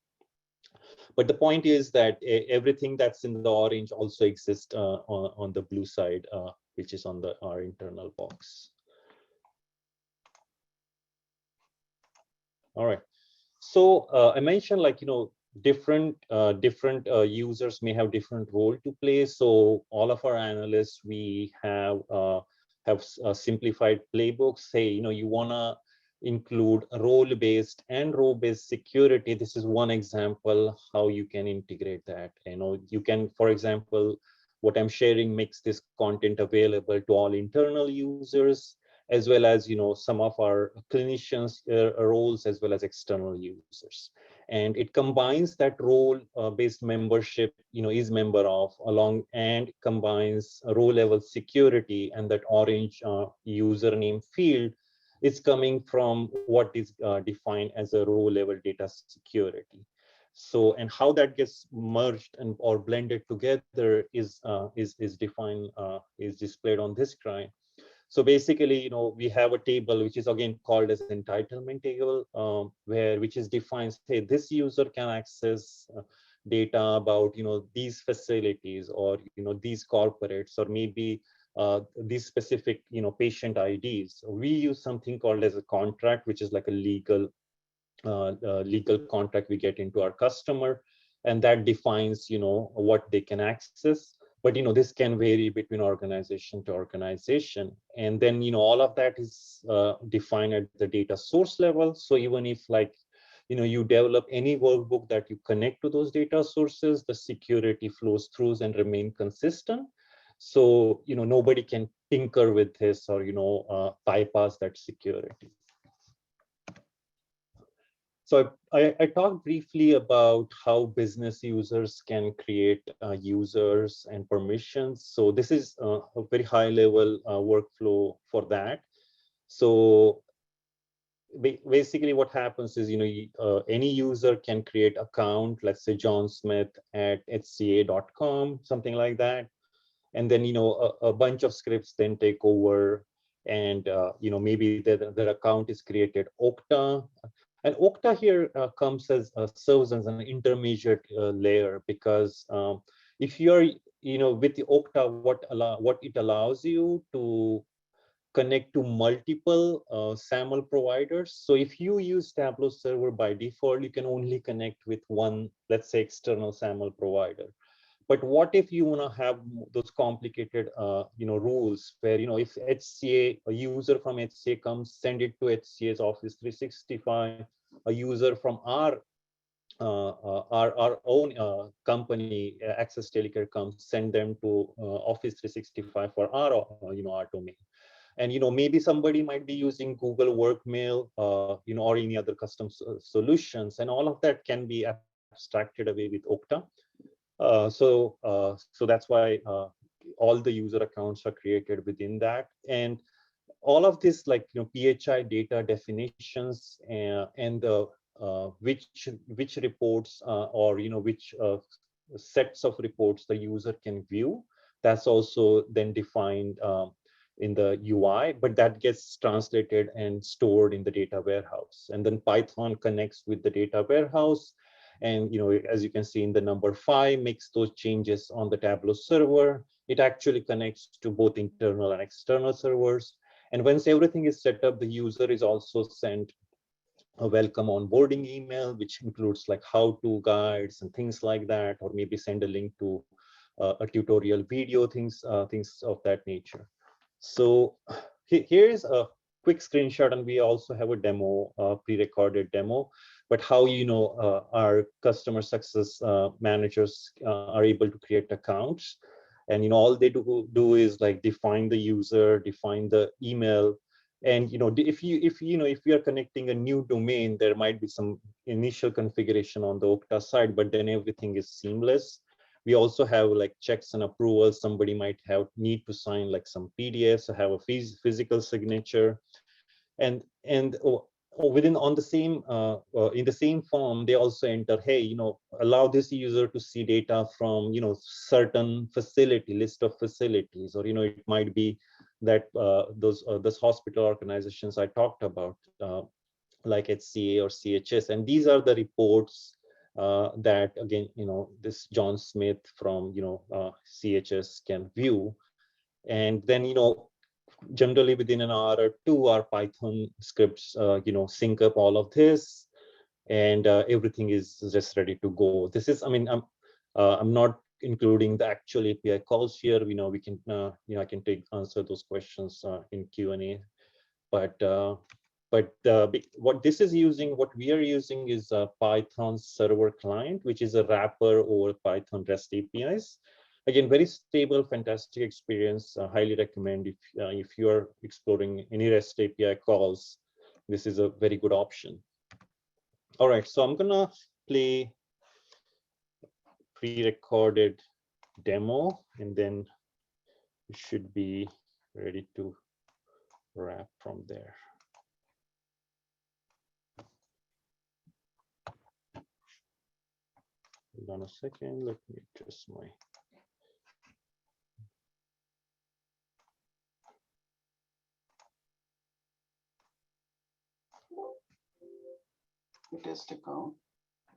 But the point is that everything that's in the orange also exists on the blue side, which is on our internal box. All right. So I mentioned different users may have different role to play. So all of our analysts, we have simplified playbooks. Say, you wanna include role-based and row-based security. This is one example how you can integrate that. You can, for example, what I'm sharing makes this content available to all internal users, as well as some of our clinicians roles, as well as external users. And it combines that role-based membership, is member of along, and combines row level security and that orange username field is coming from what is defined as a row level data security. So, and how that gets merged and or blended together is defined, is displayed on this slide. So basically, you know, we have a table which is again called as entitlement table, which is defined, say this user can access data about, you know, these facilities, or, you know, these corporates, or maybe these specific, you know, patient IDs. We use something called as a contract, which is like a legal contract we get into our customer, and that defines, you know, what they can access. But, you know, this can vary between organization to organization. And then, you know, all of that is defined at the data source level. So even if, like, you know, you develop any workbook that you connect to those data sources, the security flows through and remain consistent. So, you know, nobody can tinker with this or, you know, bypass that security. So I talked briefly about how business users can create users and permissions. So this is a very high level workflow for that. So basically what happens is, you know, any user can create account, let's say John Smith at hca.com, something like that. And then, you know, a bunch of scripts then take over, and, you know, maybe their account is created Okta. And Okta here comes as serves as an intermediate layer, because if you're, you know, with the Okta, what it allows you to connect to multiple SAML providers. So if you use Tableau server by default, you can only connect with one, let's say, external SAML provider. But what if you want to have those complicated, you know, rules where, you know, if HCA, a user from HCA comes, send it to HCA's Office 365, a user from our own company, Access Telecare, comes, send them to Office 365 for our, you know, our domain. And, you know, maybe somebody might be using Google Workmail, you know, or any other custom solutions, and all of that can be abstracted away with Okta. So that's why all the user accounts are created within that. And all of this, like, you know, PHI data definitions and the which reports or, you know, which sets of reports the user can view, that's also then defined in the UI, but that gets translated and stored in the data warehouse. And then Python connects with the data warehouse. And, you know, as you can see in the number 5, makes those changes on the Tableau server. It actually connects to both internal and external servers. And once everything is set up, the user is also sent a welcome onboarding email, which includes like how-to guides and things like that, or maybe send a link to a tutorial video, things of that nature. So here's a quick screenshot, and we also have a demo, pre-recorded demo, but how, you know, our customer success managers are able to create accounts. And, you know, all they do is like define the user, define the email. And, you know, if you are connecting a new domain, there might be some initial configuration on the Okta side, but then everything is seamless. We also have like checks and approvals. Somebody might need to sign like some PDFs, have a physical signature, and within on the same in the same form, they also enter, hey, you know, allow this user to see data from, you know, certain list of facilities, or, you know, it might be that those hospital organizations I talked about, like HCA or CHS, and these are the reports that, again, you know, this John Smith from, you know, CHS can view. And then, you know, generally within an hour or two, our Python scripts, you know, sync up all of this, and everything is just ready to go. This is, I mean, I'm not including the actual API calls here. You know, we can, you know, I can answer those questions in Q&A, but what this is using, what we are using is a Python server client, which is a wrapper over Python REST APIs. Again, very stable, fantastic experience. Highly recommend if you are exploring any REST API calls, this is a very good option. All right, so I'm gonna play pre-recorded demo, and then we should be ready to wrap from there. Hold on a second. Let me adjust my. Test account,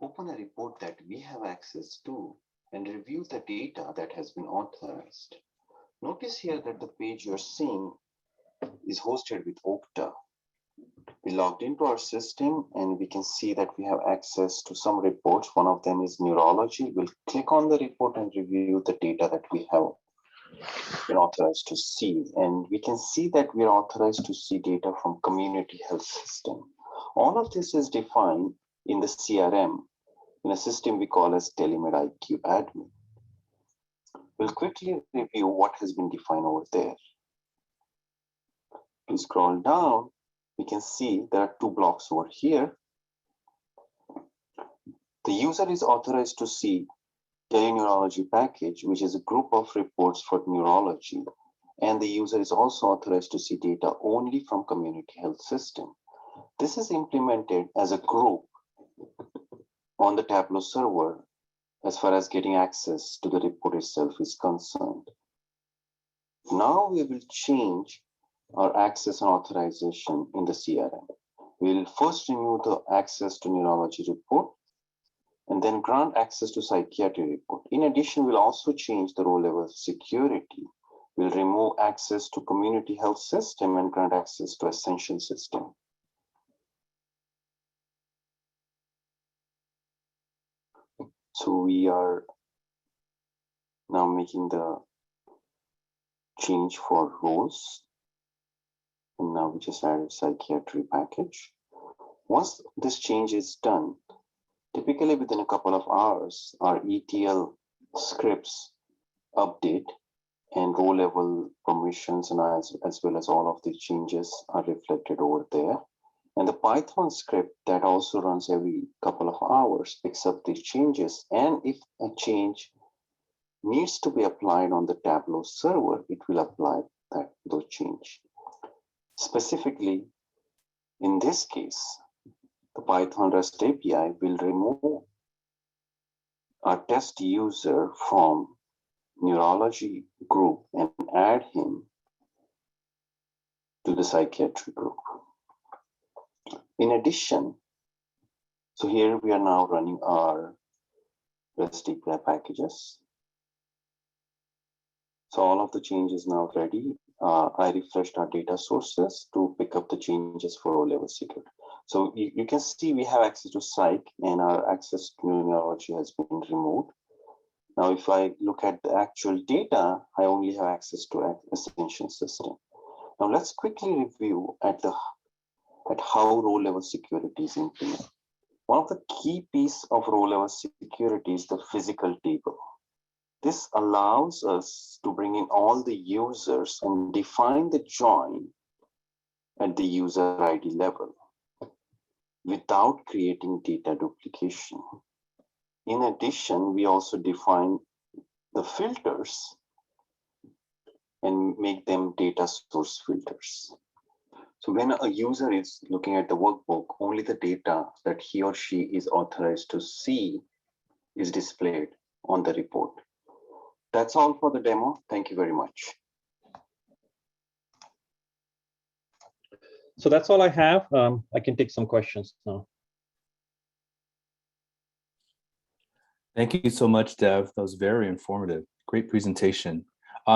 open a report that we have access to and review the data that has been authorized. Notice here that the page you're seeing is hosted with Okta. We logged into our system and we can see that we have access to some reports. One of them is neurology. We'll click on the report and review the data that we have been authorized to see. And we can see that we are authorized to see data from community health system. All of this is defined in the CRM in a system we call as Telemed IQ admin. We'll quickly review what has been defined over there. To scroll down, we can see there are two blocks over here. The user is authorized to see teleneurology package, which is a group of reports for neurology. And the user is also authorized to see data only from community health system. This is implemented as a group on the Tableau server as far as getting access to the report itself is concerned. Now we will change our access and authorization in the CRM. We'll first remove the access to neurology report and then grant access to psychiatry report. In addition, we'll also change the role level security. We'll remove access to community health system and grant access to essential system. So we are now making the change for roles. And now we just added psychiatry package. Once this change is done, typically within a couple of hours, our ETL scripts update and row level permissions and as well as all of the changes are reflected over there. And the Python script that also runs every couple of hours picks up these changes. And if a change needs to be applied on the Tableau server, it will apply those change. Specifically, in this case, the Python REST API will remove our test user from neurology group and add him to the psychiatry group. In addition, so here we are now running our REST API packages. So all of the changes now ready. I refreshed our data sources to pick up the changes for row level security. So you can see we have access to psych and our access to neurology has been removed. Now, if I look at the actual data, I only have access to essential system. Now let's quickly review at how row level security is implemented. One of the key pieces of row level security is the physical table. This allows us to bring in all the users and define the join at the user ID level without creating data duplication. In addition, we also define the filters and make them data source filters. So when a user is looking at the workbook, only the data that he or she is authorized to see is displayed on the report. That's all for the demo. Thank you very much. So that's all I have. I can take some questions now. Thank you so much, Dev. That was very informative. Great presentation.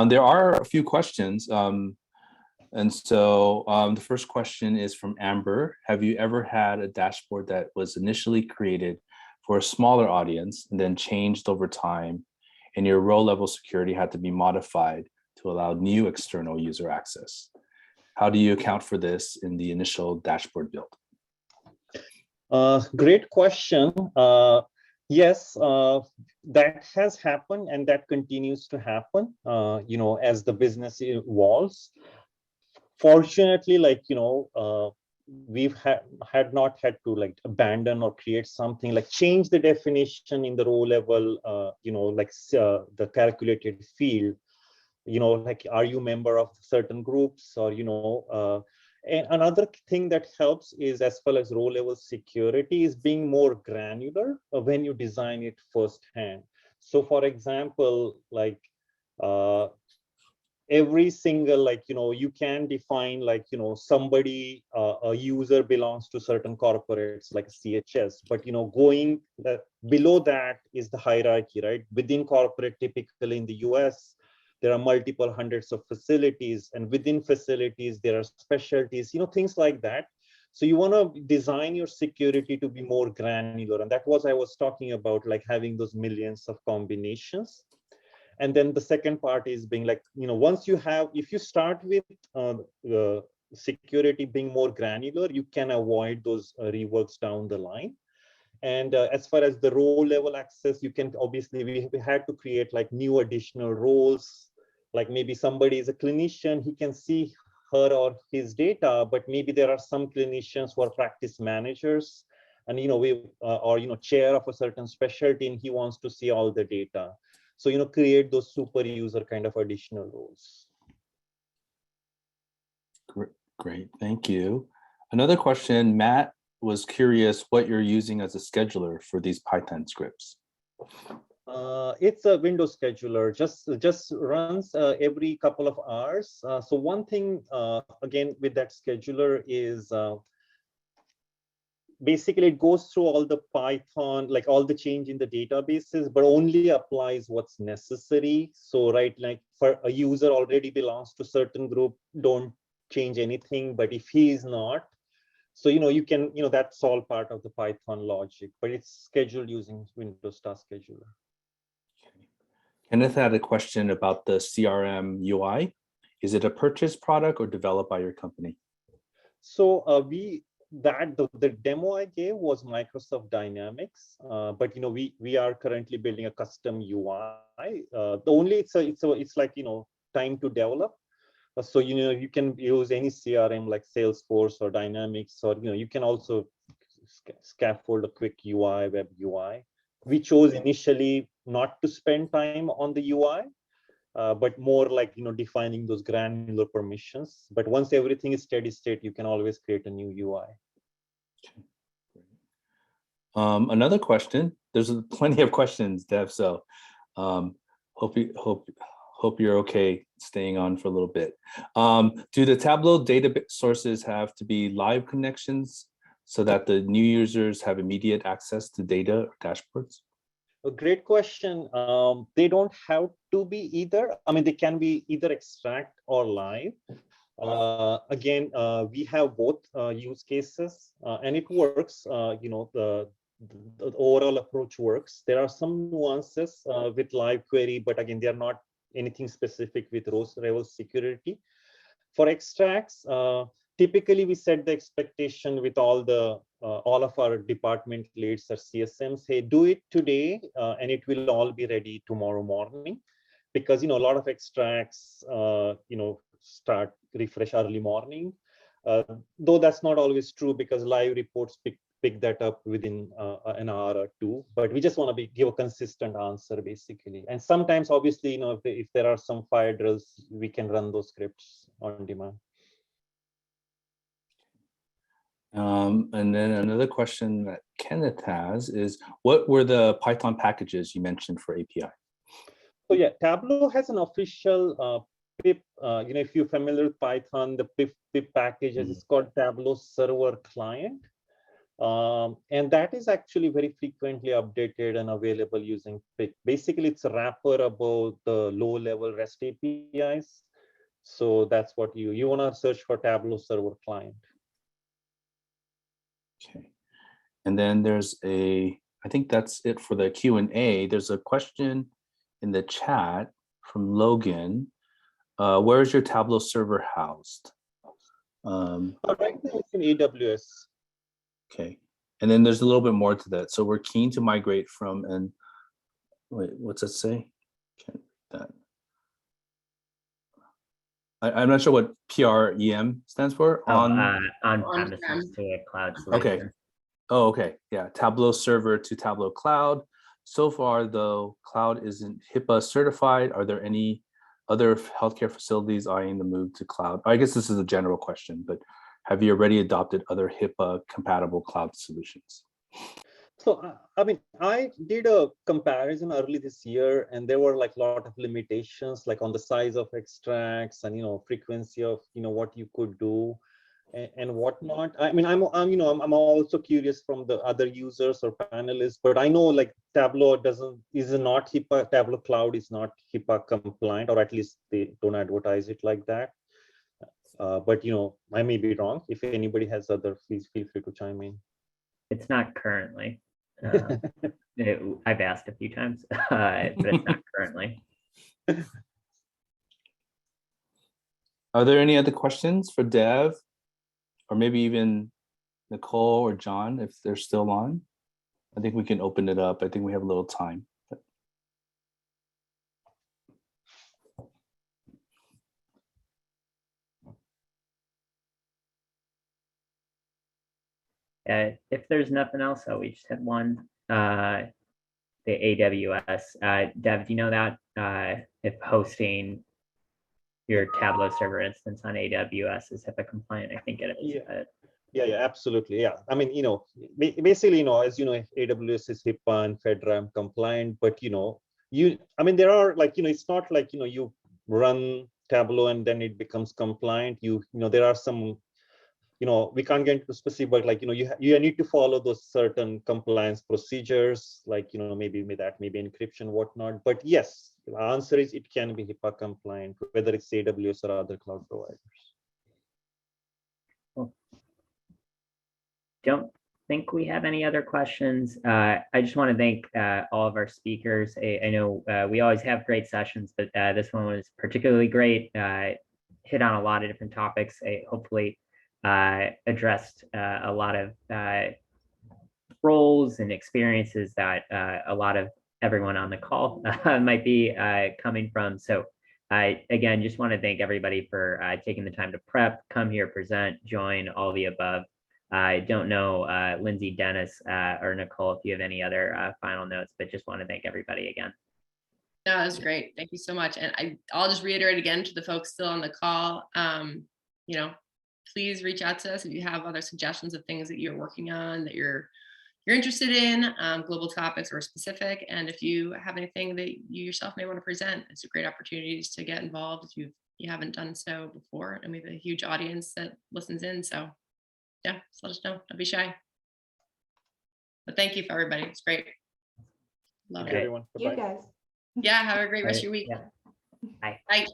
There are a few questions. And so the first question is from Amber. Have you ever had a dashboard that was initially created for a smaller audience and then changed over time, and your row level security had to be modified to allow new external user access? How do you account for this in the initial dashboard build? Great question. Yes, that has happened and that continues to happen, as the business evolves. Fortunately, we've had not had to abandon or create something, change the definition in the row level, the calculated field, are you member of certain groups, or, And another thing that helps is, as well as row level security, is being more granular when you design it firsthand. So for example, like every single, like, you can define, like, somebody, a user belongs to certain corporates like CHS, but, going below that is the hierarchy, right? Within corporate, typically in the US, there are multiple hundreds of facilities, and within facilities, there are specialties, things like that. So you want to design your security to be more granular. And that was, I was talking about, like having those millions of combinations. And then the second part is being like, once you have, if you start with security being more granular, you can avoid those reworks down the line. And as far as the role level access, you can obviously, we had to create like new additional roles. Like maybe somebody is a clinician, he can see her or his data, but maybe there are some clinicians who are practice managers, and or chair of a certain specialty, and he wants to see all the data. So, create those super user kind of additional roles. Great, thank you. Another question, Matt was curious what you're using as a scheduler for these Python scripts. It's a window scheduler, just runs every couple of hours. So one thing, again, with that scheduler is, basically it goes through all the Python, like all the change in the databases, but only applies what's necessary. So, right, like for a user already belongs to certain group, don't change anything. But if he is not, so, you can, that's all part of the Python logic, but it's scheduled using Windows Task Scheduler. Kenneth had a question about the CRM UI. Is it a purchased product or developed by your company? So the demo I gave was Microsoft Dynamics, but we are currently building a custom UI. The only it's like time to develop. So you can use any CRM like Salesforce or Dynamics, or you can also scaffold a quick UI, web UI. We chose initially not to spend time on the UI, but more like defining those granular permissions. But once everything is steady state, you can always create a new UI. Another question. There's plenty of questions, Dev. So hope you're okay staying on for a little bit. Do the Tableau data sources have to be live connections so that the new users have immediate access to data or dashboards? A great question. They don't have to be either. I mean, they can be either extract or live. Again, we have both use cases, and it works. The overall approach works. There are some nuances with live query, but again, they are not anything specific with row level security. For extracts, typically we set the expectation with all of our department leads or CSMs. Hey, do it today, and it will all be ready tomorrow morning, because a lot of extracts start refresh early morning. Though that's not always true, because live reports pick that up within an hour or two. But we just want to give a consistent answer, basically. And sometimes, obviously, if there are some fire drills, we can run those scripts on demand. And then another question that Kenneth has is, what were the Python packages you mentioned for API? So yeah, Tableau has an official pip. If you're familiar with Python, the pip package is called Tableau Server Client. And that is actually very frequently updated and available using pip. Basically, it's a wrapper about the low-level REST APIs. So that's what you want to search for, Tableau Server Client. Okay. And then there's I think that's it for the Q&A. There's a question in the chat from Logan. Where is your Tableau server housed? Right now it's in AWS. Okay. And then there's a little bit more to that. So we're keen to migrate from, and wait, what's that say? Can't read that. I'm not sure what PREM stands for. On-premises to a cloud solution. Okay. Oh, okay. Yeah. Tableau server to Tableau cloud. So far, though, cloud isn't HIPAA certified. Are there any other healthcare facilities eyeing the move to cloud? I guess this is a general question, but have you already adopted other HIPAA compatible cloud solutions? So, I mean, I did a comparison early this year, and there were like a lot of limitations, like on the size of extracts and, frequency of, what you could do and whatnot. I mean, I'm also curious from the other users or panelists, but I know like Tableau is not HIPAA, Tableau Cloud is not HIPAA compliant, or at least they don't advertise it like that. But, I may be wrong. If anybody has other, please feel free to chime in. It's not currently. I've asked a few times, but it's not currently. Are there any other questions for Dev, or maybe even Nicole or John, if they're still on? I think we can open it up. I think we have a little time. If there's nothing else, we just had one. The AWS. Dev, do you know that if hosting your Tableau server instance on AWS is HIPAA compliant? I think it is. Yeah, absolutely. Yeah, I mean, basically, as you know, AWS is HIPAA and FedRAMP compliant, but I mean, there are like, it's not like you run Tableau and then it becomes compliant. There are some, we can't get into specific, but like, you need to follow those certain compliance procedures, like, maybe encryption, whatnot. But yes, the answer is it can be HIPAA compliant, whether it's AWS or other cloud providers. Cool. Don't think we have any other questions. I just want to thank all of our speakers. I know we always have great sessions, but this one was particularly great. Hit on a lot of different topics. Hopefully addressed a lot of roles and experiences that a lot of everyone on the call might be coming from. So again, just want to thank everybody for taking the time to prep, come here, present, join, all the above. I don't know, Lindsay, Dennis, or Nicole, if you have any other final notes, but just want to thank everybody again. No, that was great. Thank you so much. And I'll just reiterate again to the folks still on the call, please reach out to us if you have other suggestions of things that you're working on, that you're interested in, global topics or specific. And if you have anything that you yourself may want to present, it's a great opportunity to get involved if you haven't done so before. And we have a huge audience that listens in. So yeah, just let us know. Don't be shy. But thank you for everybody. It's great. Love it. Everyone. You guys. Yeah, have a great rest of your week. Yeah. Bye. Bye.